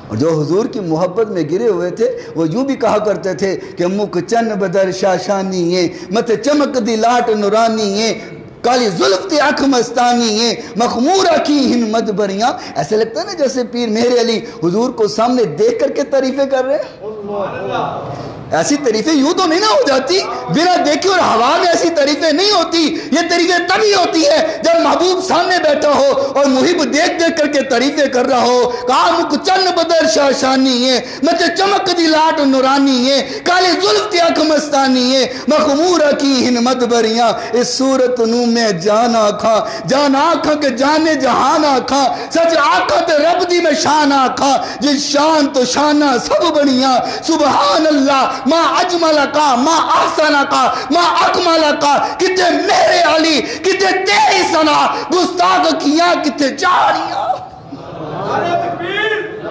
اور جو حضور کی محبت میں گرے ہوئے تھے وہ یوں بھی کہا کرتے تھے کہ مکھ چن بدر شاشانی ہے، مت چمک دی لاٹ نورانی ہے، کالی زلف تے آنکھ مستانی ہے، مخمورہ کی ہن مدبریاں۔ ایسے لگتا ہے نا جیسے پیر مہر علی حضور کو سامنے دیکھ کر کے تعریفیں کر رہے ہیں۔ ایسی تعریفیں یوں تو نہیں نہ ہو جاتی، بنا دیکھے اور ہوا میں ایسی تعریفیں نہیں ہوتی۔ یہ تعریفیں تبھی ہوتی ہے جب محبوب سامنے بیٹھا ہو اور محب دیکھ دیکھ کر کے تعریفیں کر رہا ہو۔ کہا مکھ چن بدر شاشانی ہے، مت چمک دی لاٹ نورانی ہے، کالے زلف تے آنکھ مستانی ہے، مخمورہ کی ہن مدبریاں۔ اس صورت نو میں جان آکھاں، جان آکھاں کہ جانے جہان آکھاں، سچ آکھاں تے رب دی میں شان آکھاں، جس شان تو شانہ سب بنیاں۔ سبحان اللہ ما اجمل کا، ما احسن کا، ما اکمل کا، کتے میرے علی، کتے تیری ثنا، گستاخ کیاں کتے جاریاں۔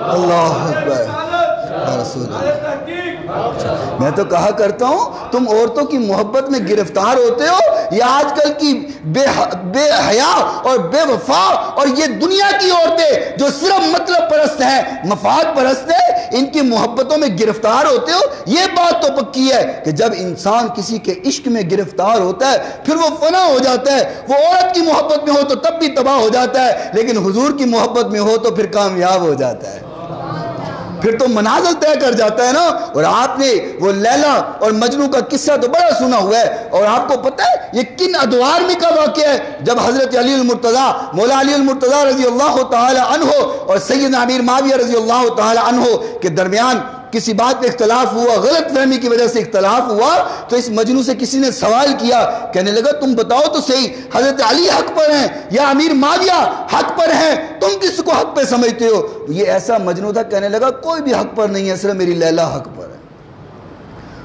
اللہ اکبر رسول اللہ۔ میں تو کہا کرتا ہوں تم عورتوں کی محبت میں گرفتار ہوتے ہو، یا آج کل کی بے حیا اور بے وفا اور یہ دنیا کی عورتیں جو صرف مطلب پرست ہیں، مفاد پرست ہیں، ان کی محبتوں میں گرفتار ہوتے ہو۔ یہ بات تو پکی ہے کہ جب انسان کسی کے عشق میں گرفتار ہوتا ہے پھر وہ فنا ہو جاتا ہے۔ وہ عورت کی محبت میں ہو تو تب بھی تباہ ہو جاتا ہے، لیکن حضور کی محبت میں ہو تو پھر کامیاب ہو جاتا ہے۔ پھر تو منازل طے کر جاتا ہے نا۔ اور آپ نے وہ لیلا اور مجنوں کا قصہ تو بڑا سنا ہوا ہے، اور آپ کو پتہ ہے یہ کن ادوار میں کا واقعہ ہے؟ جب حضرت علی المرتضیٰ، مولا علی المرتضیٰ رضی اللہ تعالی عنہ اور سیدنا امیر معاویہ رضی اللہ تعالی عنہ کے درمیان کسی بات پہ اختلاف ہوا، غلط فہمی کی وجہ سے اختلاف ہوا، تو اس مجنوں سے کسی نے سوال کیا، کہنے لگا تم بتاؤ تو صحیح، حضرت علی حق پر ہیں یا امیر معاویہ حق پر ہیں؟ تم کس کو حق پہ سمجھتے ہو؟ یہ ایسا مجنوں تھا، کہنے لگا کوئی بھی حق پر نہیں ہے، صرف میری لیلا حق پر ہے۔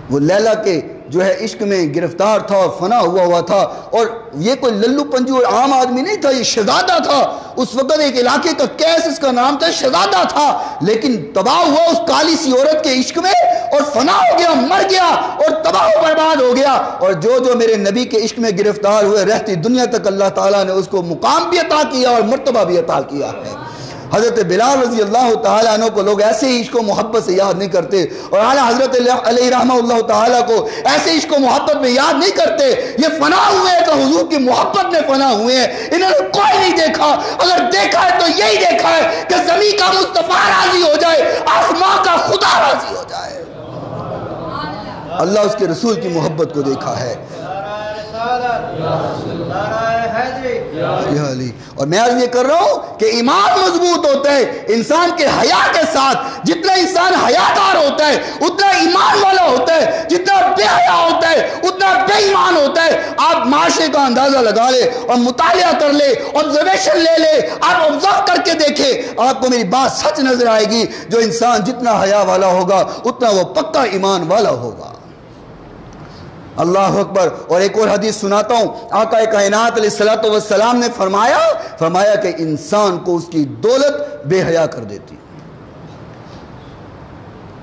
وہ لیلا کے جو ہے عشق میں گرفتار تھا اور فنا ہوا تھا، اور یہ کوئی للو پنجو اور عام آدمی نہیں تھا، یہ شہزادہ تھا۔ اس وقت ایک علاقے کا کیس اس کا نام تھا، شہزادہ تھا، لیکن تباہ ہوا اس کالی سی عورت کے عشق میں اور فنا ہو گیا، مر گیا اور تباہ و برباد ہو گیا۔ اور جو میرے نبی کے عشق میں گرفتار ہوئے، رہتی دنیا تک اللہ تعالیٰ نے اس کو مقام بھی عطا کیا اور مرتبہ بھی عطا کیا ہے۔ حضرت بلال رضی اللہ تعالیٰ عنہ کو لوگ ایسے ہی عشق و محبت سے یاد نہیں کرتے، اور اعلیٰ حضرت علیہ رحمہ اللہ تعالیٰ کو ایسے عشق و محبت میں یاد نہیں کرتے۔ یہ فنا ہوئے ہیں تو حضور کی محبت میں فنا ہوئے ہیں، انہوں نے کوئی نہیں دیکھا، اگر دیکھا ہے تو یہی دیکھا ہے کہ زمین کا مصطفیٰ راضی ہو جائے، آسمان کا خدا راضی ہو جائے۔ اللہ اس کے رسول کی محبت کو دیکھا ہے۔ اور میں عرض یہ کر رہا ہوں کہ ایمان مضبوط ہوتا ہے انسان کے حیا کے ساتھ۔ جتنا انسان حیادار ہوتا ہے اتنا ایمان والا ہوتا ہے، جتنا بے حیا ہوتا ہے اتنا بے ایمان ہوتا ہے۔ آپ معاشرے کا اندازہ لگا لے اور مطالعہ کر لے، آبزرویشن لے لے، آپ آبزرو کر کے دیکھیں، آپ کو میری بات سچ نظر آئے گی۔ جو انسان جتنا حیا والا ہوگا اتنا وہ پکا ایمان والا ہوگا۔ اللہ اکبر۔ اور ایک اور حدیث سناتا ہوں، آقا کائنات علیہ الصلوۃ والسلام نے فرمایا کہ انسان کو اس کی دولت بے حیا کر دیتی،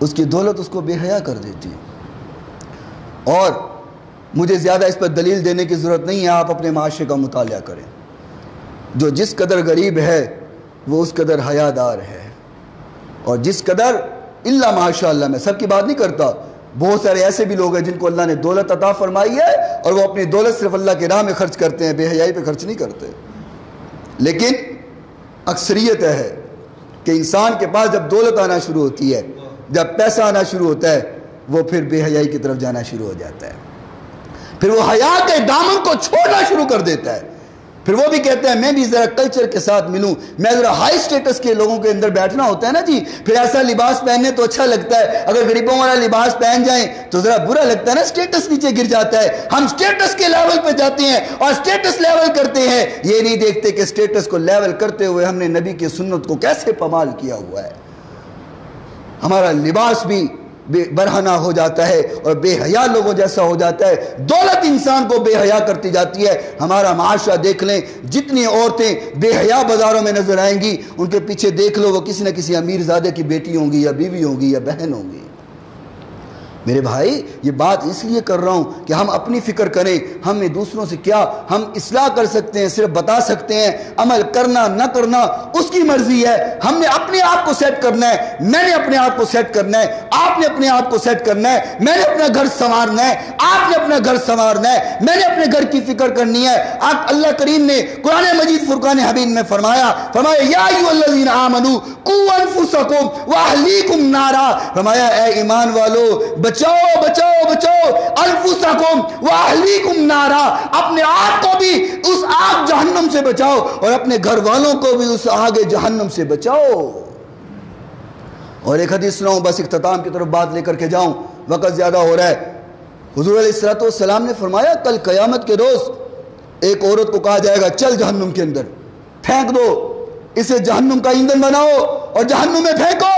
اس کی دولت اس کو بے حیا کر دیتی۔ اور مجھے زیادہ اس پر دلیل دینے کی ضرورت نہیں ہے، آپ اپنے معاشرے کا مطالعہ کریں۔ جو جس قدر غریب ہے وہ اس قدر حیادار ہے، اور جس قدر الا ماشاء اللہ، میں سب کی بات نہیں کرتا، بہت سارے ایسے بھی لوگ ہیں جن کو اللہ نے دولت عطا فرمائی ہے اور وہ اپنی دولت صرف اللہ کے راہ میں خرچ کرتے ہیں، بے حیائی پہ خرچ نہیں کرتے۔ لیکن اکثریت ہے کہ انسان کے پاس جب دولت آنا شروع ہوتی ہے، جب پیسہ آنا شروع ہوتا ہے، وہ پھر بے حیائی کی طرف جانا شروع ہو جاتا ہے، پھر وہ حیا کے دامن کو چھوڑنا شروع کر دیتا ہے۔ پھر وہ بھی کہتے ہیں میں بھی ذرا کلچر کے ساتھ ملوں، میں ذرا ہائی سٹیٹس کے لوگوں کے اندر بیٹھنا ہوتا ہے نا جی، پھر ایسا لباس پہننے تو اچھا لگتا ہے، اگر غریبوں والا لباس پہن جائیں تو ذرا برا لگتا ہے نا، سٹیٹس نیچے گر جاتا ہے۔ ہم سٹیٹس کے لیول پہ جاتے ہیں اور سٹیٹس لیول کرتے ہیں، یہ نہیں دیکھتے کہ سٹیٹس کو لیول کرتے ہوئے ہم نے نبی کی سنت کو کیسے پامال کیا ہوا ہے۔ ہمارا لباس بھی برہنہ ہو جاتا ہے اور بے حیا لوگوں جیسا ہو جاتا ہے، دولت انسان کو بے حیا کرتی جاتی ہے۔ ہمارا معاشرہ دیکھ لیں، جتنی عورتیں بے حیا بازاروں میں نظر آئیں گی ان کے پیچھے دیکھ لو وہ کسی نہ کسی امیر زادے کی بیٹی ہوں گی یا بیوی ہوں گی یا بہن ہوں گی۔ میرے بھائی یہ بات اس لیے کر رہا ہوں کہ ہم اپنی فکر کریں، ہمیں دوسروں سے کیا ہم اصلاح کر سکتے ہیں، صرف بتا سکتے ہیں، عمل کرنا نہ کرنا اس کی مرضی ہے۔ ہم نے اپنے آپ کو سیٹ کرنا ہے، میں نے اپنے آپ کو سیٹ کرنا ہے، آپ نے اپنے آپ کو سیٹ کرنا ہے، میں نے اپنا گھر سنوارنا ہے، آپ نے اپنا گھر سنوارنا ہے، میں نے اپنے گھر کی فکر کرنی ہے۔ آپ اللہ کریم نے قرآن مجید فرقان حمید میں فرمایا یا ایھا الذین آمنوا قوا انفسکم واہلیکم نارا، فرمایا اے ایمان والو بچاؤ بچاؤ بچاؤ انفسکم واہلیکم نارا، اپنے آپ کو بھی اس آگ جہنم سے بچاؤ اور اپنے گھر والوں کو بھی اس آگ جہنم سے بچاؤ۔ اور ایک حدیث سناؤں، بس اختتام کی طرف بات لے کر کے جاؤں، وقت زیادہ ہو رہا ہے۔ حضور علیہ الصلوۃ والسلام نے فرمایا کل قیامت کے روز ایک عورت کو کہا جائے گا چل جہنم کے اندر، پھینک دو اسے، جہنم کا ایندھن بناؤ اور جہنم میں پھینکو۔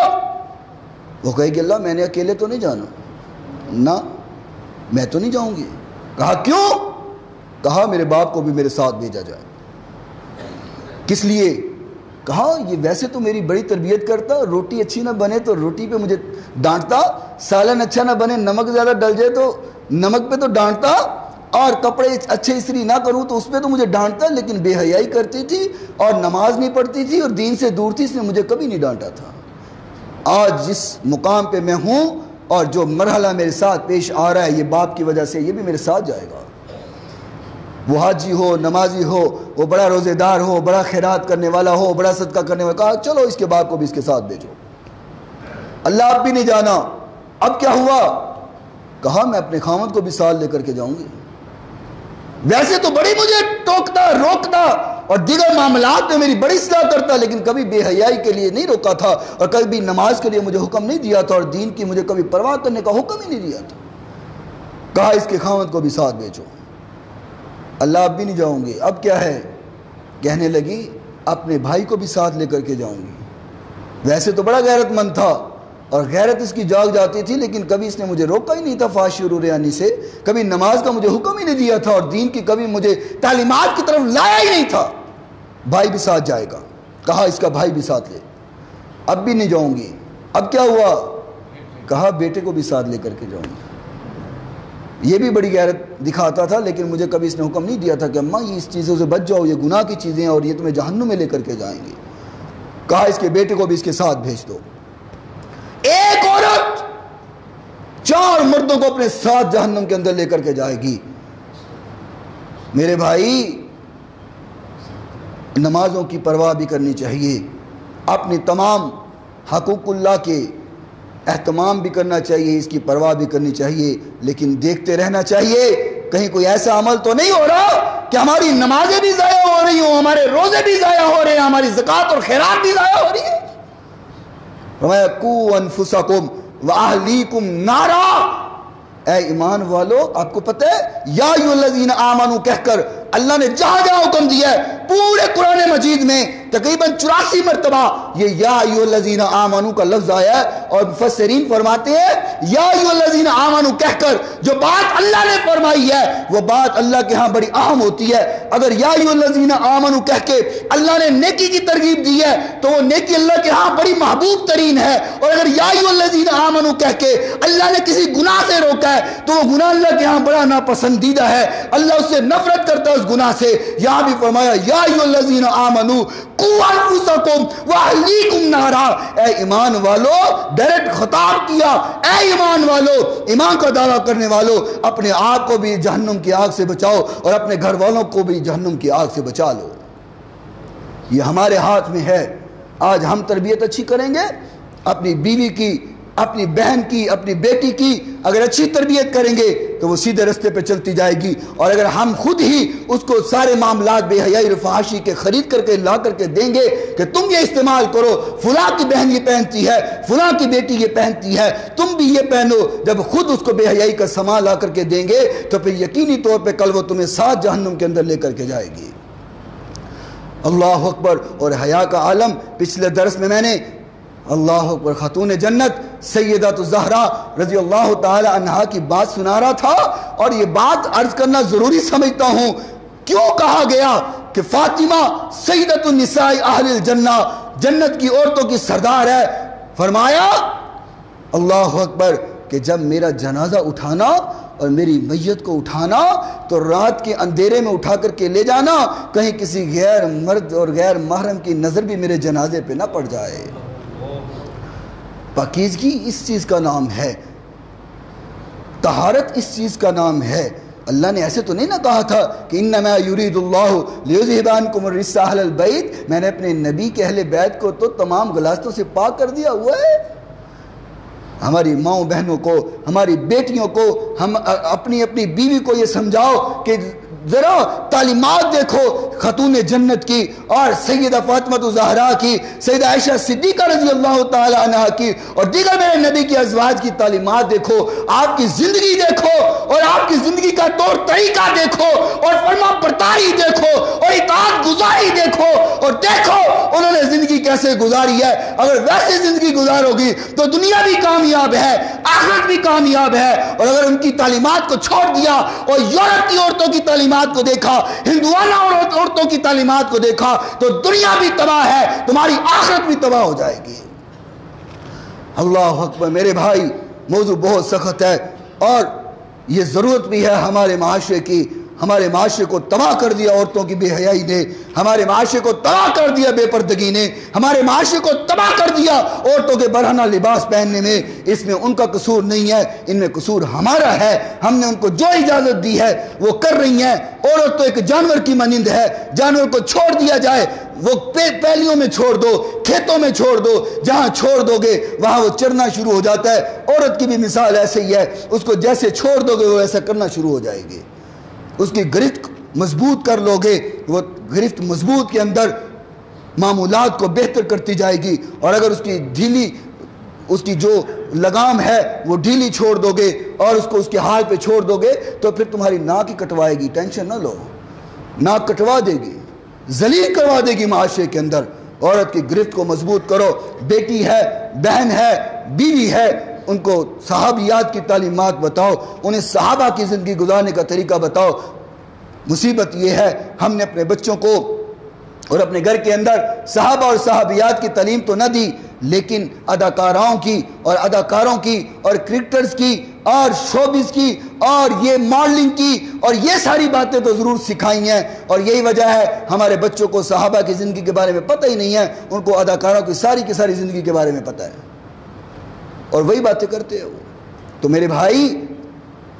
وہ کہے گی اللہ میں نے اکیلے تو نہیں جانا، نہ میں تو نہیں جاؤں گی۔ کہا کیوں؟ کہا میرے باپ کو بھی میرے ساتھ بھیجا جائے۔ کس لیے؟ کہا یہ ویسے تو میری بڑی تربیت کرتا، روٹی اچھی نہ بنے تو روٹی پہ مجھے ڈانٹتا، سالن اچھا نہ بنے نمک زیادہ ڈل جائے تو نمک پہ تو ڈانٹتا، اور کپڑے اچھے استری نہ کروں تو اس پہ تو مجھے ڈانٹتا، لیکن بے حیائی کرتی تھی اور نماز نہیں پڑھتی تھی اور دین سے دور تھی، اس نے مجھے کبھی نہیں ڈانٹا تھا۔ آج جس مقام پہ میں ہوں اور جو مرحلہ میرے ساتھ پیش آ رہا ہے یہ باپ کی وجہ سے، یہ بھی میرے ساتھ جائے گا۔ وہ حاجی ہو، نمازی ہو، وہ بڑا روزے دار ہو، بڑا خیرات کرنے والا ہو، بڑا صدقہ کرنے والا، کہا چلو اس کے باپ کو بھی اس کے ساتھ بھیجو۔ اللہ اب بھی نہیں جانا. اب کیا ہوا؟ کہا میں اپنے خاوند کو بھی ساتھ لے کر کے جاؤں گی. ویسے تو بڑی مجھے ٹوکتا روکتا اور دیگر معاملات میں میری بڑی اصلاح کرتا، لیکن کبھی بے حیائی کے لیے نہیں روکا تھا اور کبھی نماز کے لیے مجھے حکم نہیں دیا تھا اور دین کی مجھے کبھی پرواہ کرنے کا حکم ہی نہیں دیا تھا. کہا اس کے خاوند کو بھی ساتھ بھیجو. اللہ اب بھی نہیں جاؤں گی. اب کیا ہے؟ کہنے لگی اپنے بھائی کو بھی ساتھ لے کر کے جاؤں گی. ویسے تو بڑا غیرت مند تھا اور غیرت اس کی جاگ جاتی تھی، لیکن کبھی اس نے مجھے روکا ہی نہیں تھا فحش اور عریانی سے، کبھی نماز کا مجھے حکم ہی نہیں دیا تھا اور دین کی کبھی مجھے تعلیمات کی طرف لایا ہی نہیں تھا. بھائی بھی ساتھ جائے گا. کہا اس کا بھائی بھی ساتھ لے. اب بھی نہیں جاؤں گی. اب کیا ہوا؟ کہا بیٹے کو بھی ساتھ لے کر کے جاؤں گی. یہ بھی بڑی غیرت دکھاتا تھا، لیکن مجھے کبھی اس نے حکم نہیں دیا تھا کہ اماں یہ اس چیزوں سے بچ جاؤ، یہ گناہ کی چیزیں ہیں اور یہ تمہیں جہنم میں لے کر کے جائیں گے. کہا اس کے بیٹے کو بھی اس کے ساتھ بھیج دو. ایک عورت 4 مردوں کو اپنے ساتھ جہنم کے اندر لے کر کے جائے گی. میرے بھائی نمازوں کی پرواہ بھی کرنی چاہیے، اپنی تمام حقوق اللہ کے اہتمام بھی کرنا چاہیے، اس کی پرواہ بھی کرنی چاہیے، لیکن دیکھتے رہنا چاہیے کہیں کوئی ایسا عمل تو نہیں ہو رہا کہ ہماری نمازیں بھی ضائع ہو رہی ہوں، ہمارے روزے بھی ضائع ہو رہے ہیں، ہماری زکوٰۃ اور خیرات بھی ضائع ہو رہی ہے. فرمایا قوا انفسکم واہلیکم نارا. اے ایمان والو، آپ کو پتہ ہے یا ایھا الذین آمنوا کہہ کر اللہ نے جہاں جہاں حکم دیا ہے پورے قرآن مجید میں تقریباً 84 مرتبہ یہ یا ایھا الذین آمنوا کا لفظ آیا ہے. اور مفسرین فرماتے ہیں یا ایھا الذین آمنوا کہہ کر جو بات اللہ نے فرمائی ہے وہ بات اللہ کے ہاں بڑی اہم ہوتی ہے. اگر یا ایھا الذین آمنوا کہہ کے اللہ نے نیکی کی ترغیب دی ہے تو وہ نیکی اللہ کے ہاں بڑی محبوب ترین ہے. اور اگر یا ایھا الذین آمنوا کہہ کے اللہ نے کسی گناہ سے روکا ہے تو وہ گناہ اللہ کے ہاں بڑا ناپسندیدہ ہے، اللہ اس سے نفرت کرتا ہے اس گناہ سے. یہاں بھی فرمایا یا ایھا الذین آمنوا قوا انفسکم واہلیکم نارا. اے ایمان والو، ڈائریکٹ خطاب کیا اے ایمان والو، ایمان کا دعویٰ کرنے والو، اپنے آپ کو بھی جہنم کی آگ سے بچاؤ اور اپنے گھر والوں کو بھی جہنم کی آگ سے بچا لو. یہ ہمارے ہاتھ میں ہے. آج ہم تربیت اچھی کریں گے، اپنی بیوی کی، اپنی بہن کی، اپنی بیٹی کی اگر اچھی تربیت کریں گے تو وہ سیدھے رستے پہ چلتی جائے گی. اور اگر ہم خود ہی اس کو سارے معاملات بے حیائی اور فحاشی کے خرید کر کے لا کر کے دیں گے کہ تم یہ استعمال کرو، فلاں کی بہن یہ پہنتی ہے، فلاں کی بیٹی یہ پہنتی ہے، تم بھی یہ پہنو، جب خود اس کو بے حیائی کا سامان لا کر کے دیں گے تو پھر یقینی طور پہ کل وہ تمہیں ساتھ جہنم کے اندر لے کر کے جائے گی. اللہ اکبر. اور حیا کا عالم پچھلے درس میں نے اللہ اکبر خاتون جنت سیدۃ الزہرا رضی اللہ تعالی عنہا کی بات سنا رہا تھا. اور یہ بات عرض کرنا ضروری سمجھتا ہوں. کیوں کہا گیا کہ فاطمہ سیدۃ النساء اہل الجنہ، جنت کی عورتوں کی سردار ہے؟ فرمایا اللہ اکبر کہ جب میرا جنازہ اٹھانا اور میری میت کو اٹھانا تو رات کے اندھیرے میں اٹھا کر کے لے جانا، کہیں کسی غیر مرد اور غیر محرم کی نظر بھی میرے جنازے پہ نہ پڑ جائے. پاکیزگی اس چیز کا نام ہے، طہارت اس چیز کا نام ہے. اللہ نے ایسے تو نہیں نہ کہا تھا کہ انما یرید اللہ لیذھب عنکم الرجس اہل البیت، میں نے اپنے نبی کے اہل بیت کو تو تمام غلاظتوں سے پاک کر دیا ہوا ہے. ہماری ماؤں بہنوں کو، ہماری بیٹیوں کو، ہم اپنی بیوی کو یہ سمجھاؤ کہ ذرا تعلیمات دیکھو خاتون جنت کی اور سیدہ فاطمہ الزہرا کی، سیدہ عائشہ صدیقہ رضی اللہ تعالی عنہ کی اور دیگر میرے نبی کی ازواج کی تعلیمات دیکھو، آپ کی زندگی دیکھو اور آپ کی زندگی کا طور طریقہ دیکھو اور فرما برداری دیکھو اور اطاعت گزاری دیکھو اور دیکھو انہوں نے زندگی کیسے گزاری ہے. اگر ویسے زندگی گزارو گی تو دنیا بھی کامیاب ہے، آخرت بھی کامیاب ہے. اور اگر ان کی تعلیمات کو چھوڑ دیا اور یورپ کی عورتوں کی تعلیمات کو دیکھا، ہندوانہ عورتوں کی تعلیمات کو دیکھا تو دنیا بھی تباہ ہے، تمہاری آخرت بھی تباہ ہو جائے گی. اللہ اکبر. میرے بھائی موضوع بہت سخت ہے اور یہ ضرورت بھی ہے ہمارے معاشرے کی ہمارے معاشرے کو تباہ کر دیا عورتوں کی بے حیائی نے، ہمارے معاشرے کو تباہ کر دیا بے پردگی نے، ہمارے معاشرے کو تباہ کر دیا عورتوں کے برہنہ لباس پہننے میں۔ اس میں ان کا قصور نہیں ہے، ان میں قصور ہمارا ہے۔ ہم نے ان کو جو اجازت دی ہے وہ کر رہی ہیں۔ عورت تو ایک جانور کی مانند ہے، جانور کو چھوڑ دیا جائے، وہ پیلیوں میں چھوڑ دو، کھیتوں میں چھوڑ دو، جہاں چھوڑ دو گے وہاں وہ چرنا شروع ہو جاتا ہے۔ عورت کی بھی مثال ایسے ہی ہے، اس کو جیسے چھوڑ دو گے وہ ایسا کرنا شروع ہو جائے گی۔ اس کی گرفت مضبوط کر لو گے، وہ گرفت مضبوط کے اندر معمولات کو بہتر کرتی جائے گی، اور اگر اس کی ڈھیلی، اس کی جو لگام ہے وہ ڈھیلی چھوڑ دو گے اور اس کو اس کے حال پہ چھوڑ دو گے تو پھر تمہاری ناک ہی کٹوائے گی، ٹینشن نہ لو، ناک کٹوا دے گی، ذلیل کروا دے گی معاشرے کے اندر۔ عورت کی گرفت کو مضبوط کرو، بیٹی ہے، بہن ہے، بیوی ہے، ان کو صحابیات کی تعلیمات بتاؤ، انہیں صحابہ کی زندگی گزارنے کا طریقہ بتاؤ۔ مصیبت یہ ہے ہم نے اپنے بچوں کو اور اپنے گھر کے اندر صحابہ اور صحابیات کی تعلیم تو نہ دی، لیکن اداکاراؤں کی اور اداکاروں کی اور کرکٹرز کی اور شوبز کی اور یہ ماڈلنگ کی اور یہ ساری باتیں تو ضرور سکھائی ہیں، اور یہی وجہ ہے ہمارے بچوں کو صحابہ کی زندگی کے بارے میں پتہ ہی نہیں ہے، ان کو اداکاروں کی ساری زندگی کے بارے میں پتہ ہے اور وہی باتیں کرتے ہیں۔ تو میرے بھائی،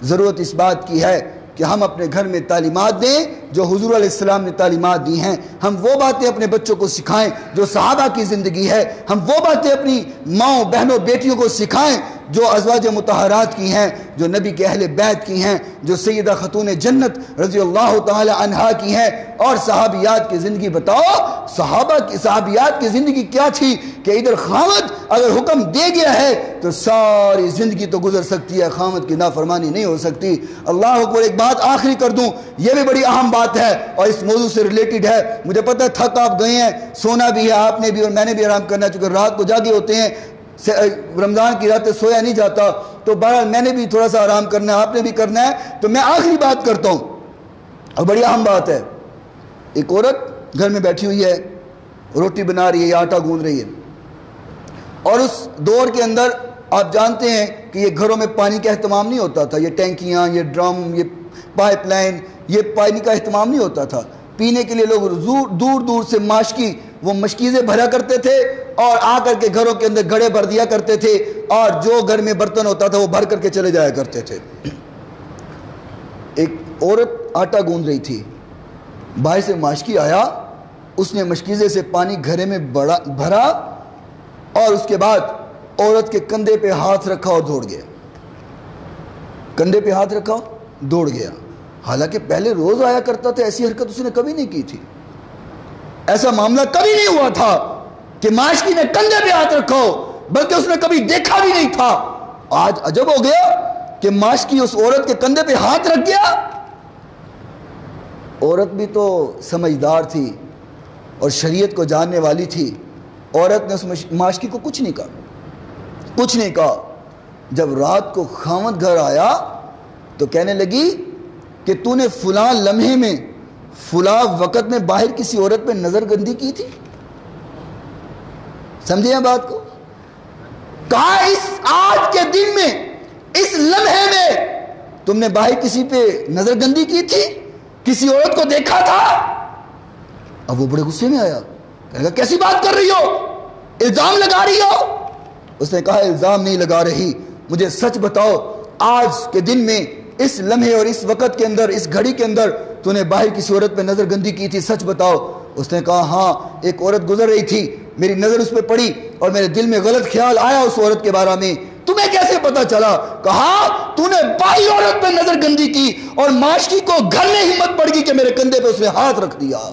ضرورت اس بات کی ہے کہ ہم اپنے گھر میں تعلیمات دیں جو حضور علیہ السلام نے تعلیمات دی ہیں، ہم وہ باتیں اپنے بچوں کو سکھائیں جو صحابہ کی زندگی ہے، ہم وہ باتیں اپنی ماؤں، بہنوں، بیٹیوں کو سکھائیں جو ازواج مطہرات کی ہیں، جو نبی کے اہل بیت کی ہیں، جو سیدہ خاتون جنت رضی اللہ تعالی عنہا کی ہیں، اور صحابیات کی زندگی بتاؤ۔ صحابیات کی زندگی کیا تھی کہ ادھر خامد اگر حکم دے گیا ہے تو ساری زندگی تو گزر سکتی ہے، خامد کی نافرمانی نہیں ہو سکتی۔ اللہ اکبر۔ ایک بات آخری کر دوں، یہ بھی بڑی اہم بات ہے اور اس موضوع سے ریلیٹڈ ہے۔ مجھے پتہ ہے تھک آپ گئے ہیں، سونا بھی ہے آپ نے بھی اور میں نے بھی آرام کرنا ہے، چونکہ رات کو جاگے ہوتے ہیں، رمضان کی راتیں سویا نہیں جاتا، تو بہرحال میں نے بھی تھوڑا سا آرام کرنا ہے، آپ نے بھی کرنا ہے، تو میں آخری بات کرتا ہوں اور بڑی اہم بات ہے۔ ایک عورت گھر میں بیٹھی ہوئی ہے، روٹی بنا رہی ہے یا آٹا گوندھ رہی ہے، اور اس دور کے اندر آپ جانتے ہیں کہ یہ گھروں میں پانی کا اہتمام نہیں ہوتا تھا، یہ ٹینکیاں، یہ ڈرم، یہ پائپ لائن، یہ پانی کا اہتمام نہیں ہوتا تھا۔ پینے کے لیے لوگ دور دور سے وہ مشکیزیں بھرا کرتے تھے اور آ کر کے گھروں کے اندر گڑھے بھر دیا کرتے تھے، اور جو گھر میں برتن ہوتا تھا وہ بھر کر کے چلے جایا کرتے تھے۔ ایک عورت آٹا گوندھ رہی تھی، باہر سے ماشکی آیا، اس نے مشکیزے سے پانی گھڑے میں بھرا اور اس کے بعد عورت کے کندھے پہ ہاتھ رکھا اور دوڑ گیا۔ کندھے پہ ہاتھ رکھا دوڑ گیا، حالانکہ پہلے روز آیا کرتا تھا، ایسی حرکت اس نے کبھی نہیں کی تھی، ایسا معاملہ کبھی نہیں ہوا تھا کہ ماشکی نے کندھے پہ ہاتھ رکھا ہو، بلکہ اس نے کبھی دیکھا بھی نہیں تھا۔ آج عجب ہو گیا کہ ماشکی اس عورت کے کندھے پہ ہاتھ رکھ گیا۔ عورت بھی تو سمجھدار تھی اور شریعت کو جاننے والی تھی، عورت نے اس ماشکی کو کچھ نہیں کہا۔ جب رات کو خاوند گھر آیا تو کہنے لگی کہ تو نے فلاں لمحے میں فلاں وقت میں باہر کسی عورت پہ نظر گندی کی تھی۔ سمجھے ہیں بات کو؟ کہا اس آج کے دن میں، اس لمحے میں تم نے باہر کسی پہ نظر گندی کی تھی، کسی عورت کو دیکھا تھا؟ اب وہ بڑے غصے میں آیا، کہنے لگا کیسی بات کر رہی ہو، الزام لگا رہی ہو؟ اس نے کہا الزام نہیں لگا رہی، مجھے سچ بتاؤ، آج کے دن میں اس لمحے اور اس وقت کے اندر، اس گھڑی کے اندر تو نے باہر کسی عورت پہ نظر گندی کی تھی، سچ بتاؤ۔ اس نے کہا ہاں، ایک عورت گزر رہی تھی، میری نظر اس پہ پڑی اور میرے دل میں غلط خیال آیا اس عورت کے بارے میں۔ تمہیں کیسے پتا چلا؟ کہا تو نے باہر عورت پہ نظر گندی کی اور ماشکی کو گھر میں ہمت پڑ گئی کہ میرے کندھے پہ اس نے ہاتھ رکھ دیا،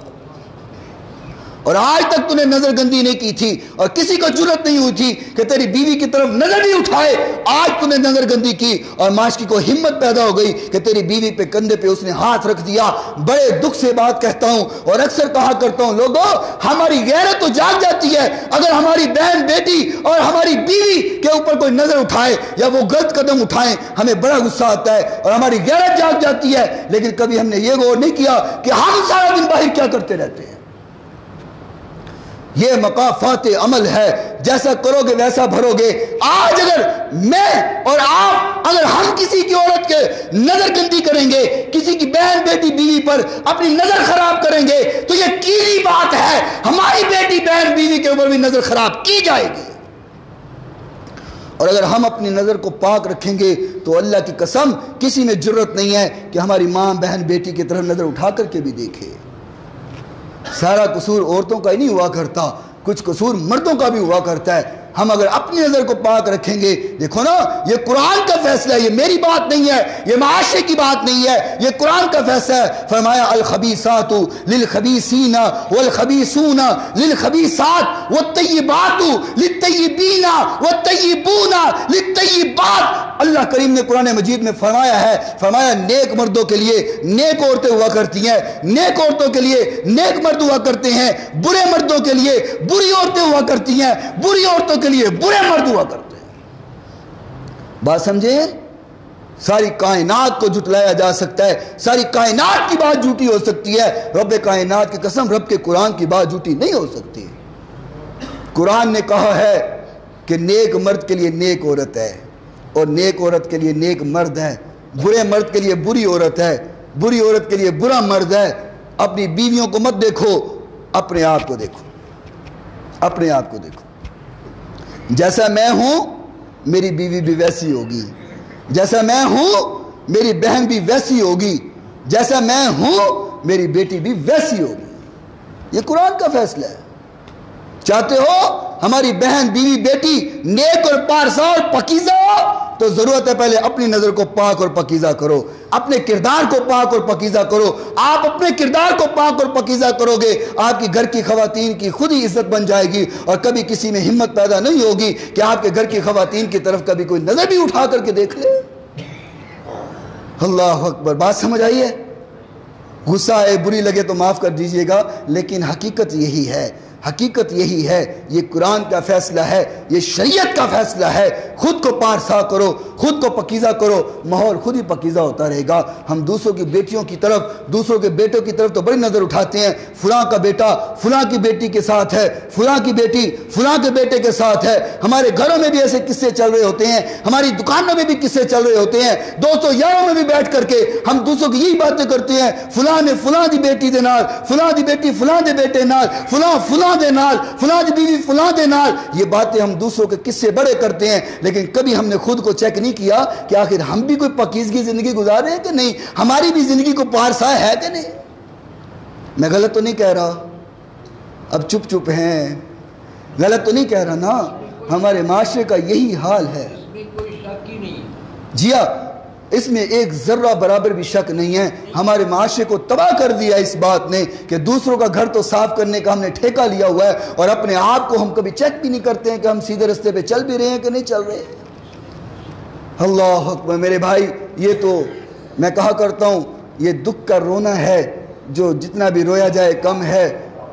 اور آج تک تو نے نظر گندی نہیں کی تھی اور کسی کو جرأت نہیں ہوئی تھی کہ تیری بیوی کی طرف نظر نہیں اٹھائے، آج تو نے نظر گندی کی اور ماشکی کو ہمت پیدا ہو گئی کہ تیری بیوی پہ کندھے پہ اس نے ہاتھ رکھ دیا۔ بڑے دکھ سے بات کہتا ہوں اور اکثر کہا کرتا ہوں، لوگوں ہماری غیرت تو جاگ جاتی ہے اگر ہماری بہن، بیٹی اور ہماری بیوی کے اوپر کوئی نظر اٹھائے یا وہ غلط قدم اٹھائیں، ہمیں بڑا غصہ آتا ہے اور ہماری غیرت جاگ جاتی ہے، لیکن کبھی ہم نے یہ غور نہیں کیا کہ ہم سارا دن باہر کیا کرتے رہتے ہیں۔ یہ مقافات عمل ہے، جیسا کرو گے ویسا بھرو گے۔ آج اگر میں اور آپ اگر ہم کسی کی عورت کے نظر گندی کریں گے، کسی کی بہن بیٹی بیوی پر اپنی نظر خراب کریں گے تو یہ کیلی بات ہے، ہماری بیٹی بہن بیوی کے اوپر بھی نظر خراب کی جائے گی۔ اور اگر ہم اپنی نظر کو پاک رکھیں گے تو اللہ کی قسم کسی میں جرت نہیں ہے کہ ہماری ماں بہن بیٹی کی طرف نظر اٹھا کر کے بھی دیکھے۔ سارا قصور عورتوں کا ہی نہیں ہوا کرتا، کچھ قصور مردوں کا بھی ہوا کرتا ہے۔ ہم اگر اپنی نظر کو پاک رکھیں گے، دیکھو نا یہ قرآن کا فیصلہ ہے، یہ میری بات نہیں ہے، یہ معاشرے کی بات نہیں ہے، یہ قرآن کا فیصلہ ہے۔ فرمایا الخبیثات للخبیثین والخبیثون للخبیثات والطیبات للطیبین والطیبون للطیبات۔ اللہ کریم نے قرآن مجید میں فرمایا ہے، فرمایا نیک مردوں کے لیے نیک عورتیں ہوا کرتی ہیں، نیک عورتوں کے لیے نیک مرد ہوا کرتے ہیں، برے مردوں کے لیے بری عورتیں ہوا کرتی ہیں، بری عورتوں کے لیے برے مرد ہوا کرتے ہیں۔ بات سمجھے؟ ساری کائنات کو جھٹلایا جا سکتا ہے، ساری کائنات کی بات جھوٹی ہو سکتی ہے، رب کائنات کی قسم رب کے قرآن کی بات جھوٹی نہیں ہو سکتی۔ قرآن نے کہا ہے کہ نیک مرد کے لیے نیک عورت ہے اور نیک عورت کے لیے نیک مرد ہے، برے مرد کے لیے بری عورت ہے، بری عورت کے لیے برا مرد ہے۔ اپنی بیویوں کو مت دیکھو، اپنے آپ کو دیکھو، اپنے آپ کو دیکھو۔ جیسا میں ہوں میری بیوی بھی ویسی ہوگی، جیسا میں ہوں میری بہن بھی ویسی ہوگی، جیسا میں ہوں میری بیٹی بھی ویسی ہوگی۔ یہ قرآن کا فیصلہ ہے۔ چاہتے ہو ہماری بہن بیوی بیٹی نیک اور پارسا اور پاکیزہ ہو تو ضرورت ہے پہلے اپنی نظر کو پاک اور پاکیزہ کرو، اپنے کردار کو پاک اور پاکیزہ کرو۔ آپ اپنے کردار کو پاک اور پاکیزہ کرو گے، آپ کی گھر کی خواتین کی خود ہی عزت بن جائے گی، اور کبھی کسی میں ہمت پیدا نہیں ہوگی کہ آپ کے گھر کی خواتین کی طرف کبھی کوئی نظر بھی اٹھا کر کے دیکھ لے۔ اللہ اکبر، بات سمجھ آئی ہے؟ غصہ ہے، بری لگے تو معاف کر دیجئے گا، لیکن حقیقت یہی ہے، حقیقت یہی ہے۔ یہ قرآن کا فیصلہ ہے، یہ شریعت کا فیصلہ ہے۔ خود کو پارسا کرو، خود کو پاکیزہ کرو، ماحول خود ہی پاکیزہ ہوتا رہے گا۔ ہم دوسروں کی بیٹیوں کی طرف، دوسروں کے بیٹوں کی طرف تو بڑی نظر اٹھاتے ہیں، فلاں کا بیٹا فلاں کی بیٹی کے ساتھ ہے، فلاں کی بیٹی فلاں کے بیٹے کے ساتھ ہے۔ ہمارے گھروں میں بھی ایسے قصے چل رہے ہوتے ہیں، ہماری دکانوں میں بھی قصے چل رہے ہوتے ہیں، دوستوں یاروں میں بھی بیٹھ کر کے ہم دوسروں کی یہی باتیں کرتے ہیں، فلاں نے فلاں دی بیٹی دے نال، فلاں دی بیٹی فلاں دے بیٹے نال، فلاں فلاں دے نال، فلاں دی بیوی فلاں دے نال۔ یہ باتیں ہم دوسروں کے قصے بڑے کرتے ہیں، لیکن کبھی ہم نے خود کو چیک نہیں کیا کہ آخر ہم بھی کوئی پاکیزگی زندگی گزار رہے ہیں کہ نہیں، ہماری بھی زندگی کو پارسا ہے کہ نہیں۔ میں غلط تو نہیں کہہ رہا، اب چپ چپ ہیں، غلط تو نہیں کہہ رہا نا، ہمارے معاشرے کا یہی حال ہے۔ جی ہاں، اس میں ایک ذرہ برابر بھی شک نہیں ہے۔ ہمارے معاشرے کو تباہ کر دیا اس بات نے کہ دوسروں کا گھر تو صاف کرنے کا ہم نے ٹھیکہ لیا ہوا ہے، اور اپنے آپ کو ہم کبھی چیک بھی نہیں کرتے ہیں کہ ہم سیدھے رستے پہ چل بھی رہے ہیں کہ نہیں چل رہے ہیں۔ اللہ اکبر میرے بھائی، یہ تو میں کہا کرتا ہوں یہ دکھ کا رونا ہے، جو جتنا بھی رویا جائے کم ہے۔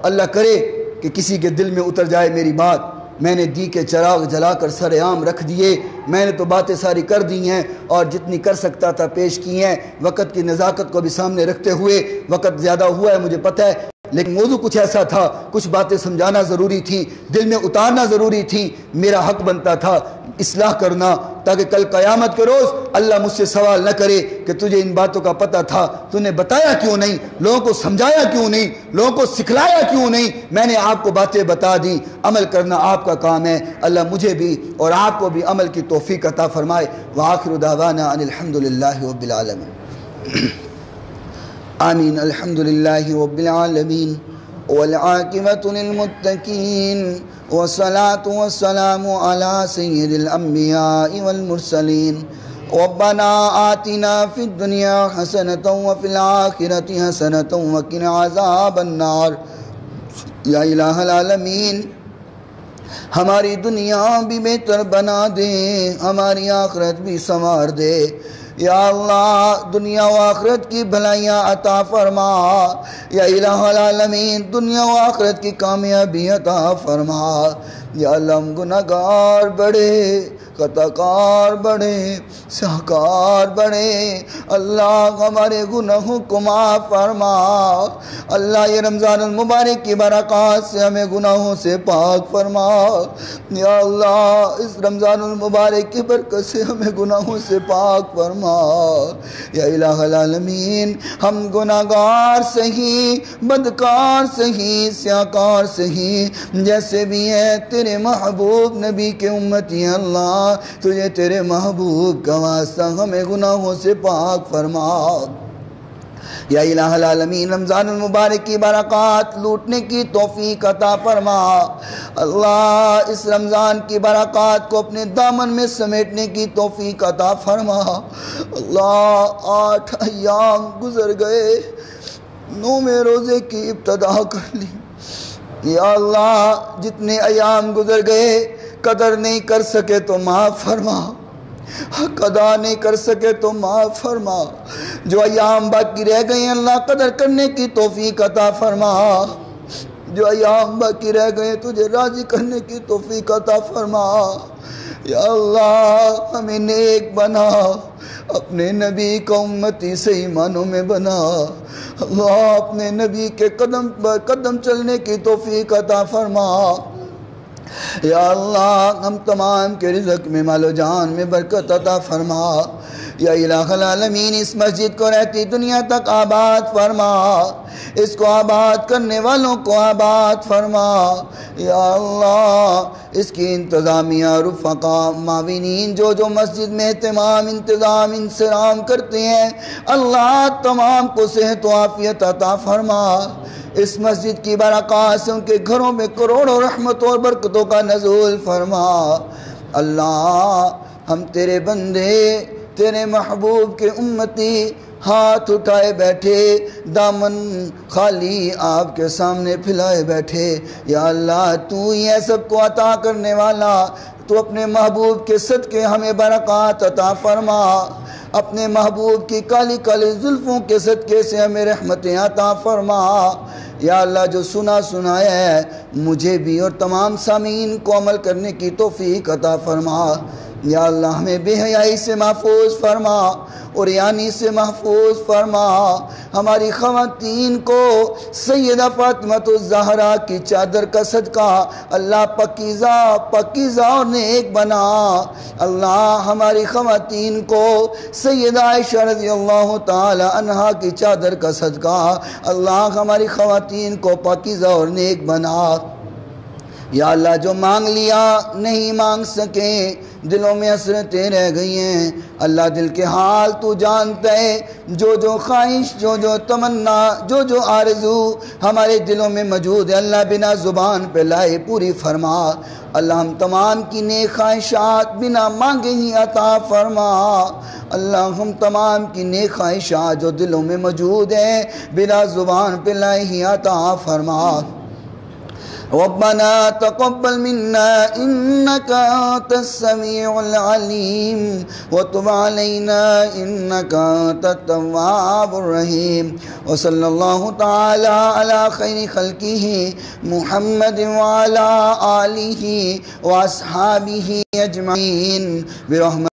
اللہ کرے کہ کسی کے دل میں اتر جائے میری بات۔ میں نے دی کے چراغ جلا کر سر عام رکھ دیے، میں نے تو باتیں ساری کر دی ہیں اور جتنی کر سکتا تھا پیش کی ہیں، وقت کی نزاکت کو بھی سامنے رکھتے ہوئے۔ وقت زیادہ ہوا ہے مجھے پتہ ہے، لیکن موضوع کچھ ایسا تھا، کچھ باتیں سمجھانا ضروری تھی، دل میں اتارنا ضروری تھی، میرا حق بنتا تھا اصلاح کرنا، تاکہ کل قیامت کے روز اللہ مجھ سے سوال نہ کرے کہ تجھے ان باتوں کا پتہ تھا، تو نے بتایا کیوں نہیں، لوگوں کو سمجھایا کیوں نہیں، لوگوں کو سکھلایا کیوں نہیں۔ میں نے آپ کو باتیں بتا دی، عمل کرنا آپ کا کام ہے۔ اللہ مجھے بھی اور آپ کو بھی عمل کی توفیق عطا فرمائے۔ وآخر دعوانا ان الحمدللہ رب العالمین۔ آمین۔ الحمدللہ رب العالمین والعاقبۃ للمتقین والصلاة والسلام على سید الانبیاء والمرسلین۔ ربنا آتنا فی الدنیا حسنۃ وفی الآخرۃ حسنۃ وقنا عذاب النار۔ یا الہ العالمین، ہماری دنیا بھی بہتر بنا دے، ہماری آخرت بھی سنوار دے۔ یا اللہ دنیا و آخرت کی بھلائیاں عطا فرما، یا الہ العالمین دنیا و آخرت کی کامیابی عطا فرما۔ یا اللہ ہم گناہگار بڑے، خطاکار بڑے، سیاہکار بڑے، اللہ ہمارے گناہوں کو معاف فرما۔ اللہ یہ رمضان المبارک کی برکات سے ہمیں گناہوں سے پاک فرما۔ یا اللہ اس رمضان المبارک کی برکت سے ہمیں گناہوں سے پاک فرما۔ یا الہ العالمین ہم گناہگار صحیح، بدکار صحیح، سیاہکار صحیح، جیسے بھی ہیں تیرے محبوب نبی کے امتی ہیں اللہ، تجھے تیرے محبوب کا واسطہ ہمیں گناہوں سے پاک فرما۔ یا الہ العالمین رمضان المبارک کی برکات لوٹنے کی توفیق عطا فرما۔ اللہ اس رمضان کی برکات کو اپنے دامن میں سمیٹنے کی توفیق عطا فرما۔ اللہ 8 ایام گزر گئے، 9ویں روزے کی ابتدا کر لی۔ یا اللہ جتنے ایام گزر گئے قدر نہیں کر سکے تو معاف فرما، حق ادا نہیں کر سکے تو معاف فرما۔ جو ایام باقی رہ گئے ہیں اللہ قدر کرنے کی توفیق عطا فرما۔ جو ایام باقی رہ گئے تجھے راضی کرنے کی توفیق عطا فرما۔ یا اللہ ہمیں نیک بنا، اپنے نبی کا امتی صحیح معنوں میں بنا۔ اللہ اپنے نبی کے قدم پر قدم چلنے کی توفیق عطا فرما۔ یا اللہ ہم تمام کے رزق میں مال و جان میں برکت عطا فرما۔ یا الہ العالمین اس مسجد کو رہتی دنیا تک آباد فرما، اس کو آباد کرنے والوں کو آباد فرما۔ یا اللہ اس کی انتظامیہ، رفقا، معاونین جو مسجد میں اہتمام، انتظام، انصرام کرتے ہیں، اللہ تمام کو صحت و عافیت عطا فرما۔ اس مسجد کی برکات سے ان کے گھروں میں کروڑوں رحمتوں اور برکتوں کا نزول فرما۔ اللہ ہم تیرے بندے، تیرے محبوب کے امتی، ہاتھ اٹھائے بیٹھے، دامن خالی آپ کے سامنے پھیلائے بیٹھے۔ یا اللہ تو ہی ہے سب کو عطا کرنے والا، تو اپنے محبوب کے صدقے ہمیں برکات عطا فرما۔ اپنے محبوب کی کالی کالی زلفوں کے صدقے سے ہمیں رحمتیں عطا فرما۔ یا اللہ جو سنایا ہے مجھے بھی اور تمام سامعین کو عمل کرنے کی توفیق عطا فرما۔ یا اللہ ہمیں بے حیائی سے محفوظ فرما، اور یعنی سے محفوظ فرما۔ ہماری خواتین کو سیدہ فاطمہ الزہرا کی چادر کا صدقہ اللہ پاکیزہ اور نیک بنا۔ اللہ ہماری خواتین کو سیدہ عائشہ رضی اللہ تعالی عنہا کی چادر کا صدقہ اللہ ہماری خواتین کو پاکیزہ اور نیک بنا۔ یا اللہ جو مانگ لیا نہیں مانگ سکیں، دلوں میں حسرتیں رہ گئی ہیں، اللہ دل کے حال تو جانتا ہے۔ جو خواہش، جو تمنا، جو آرزو ہمارے دلوں میں موجود ہے اللہ بنا زبان پہ لائے پوری فرما۔ اللہ ہم تمام کی نیک خواہشات بنا مانگے ہی عطا فرما۔ اللہ ہم تمام کی نیک خواہشات جو دلوں میں موجود ہیں بنا زبان پہ لائے ہی عطا فرما۔ ربنا تقبل منا إنك أنت السميع العليم وتب علينا إنك أنت التواب الرحيم وصلى الله تعالى على خير خلقه محمد وعلى آله وأصحابه أجمعين برحمته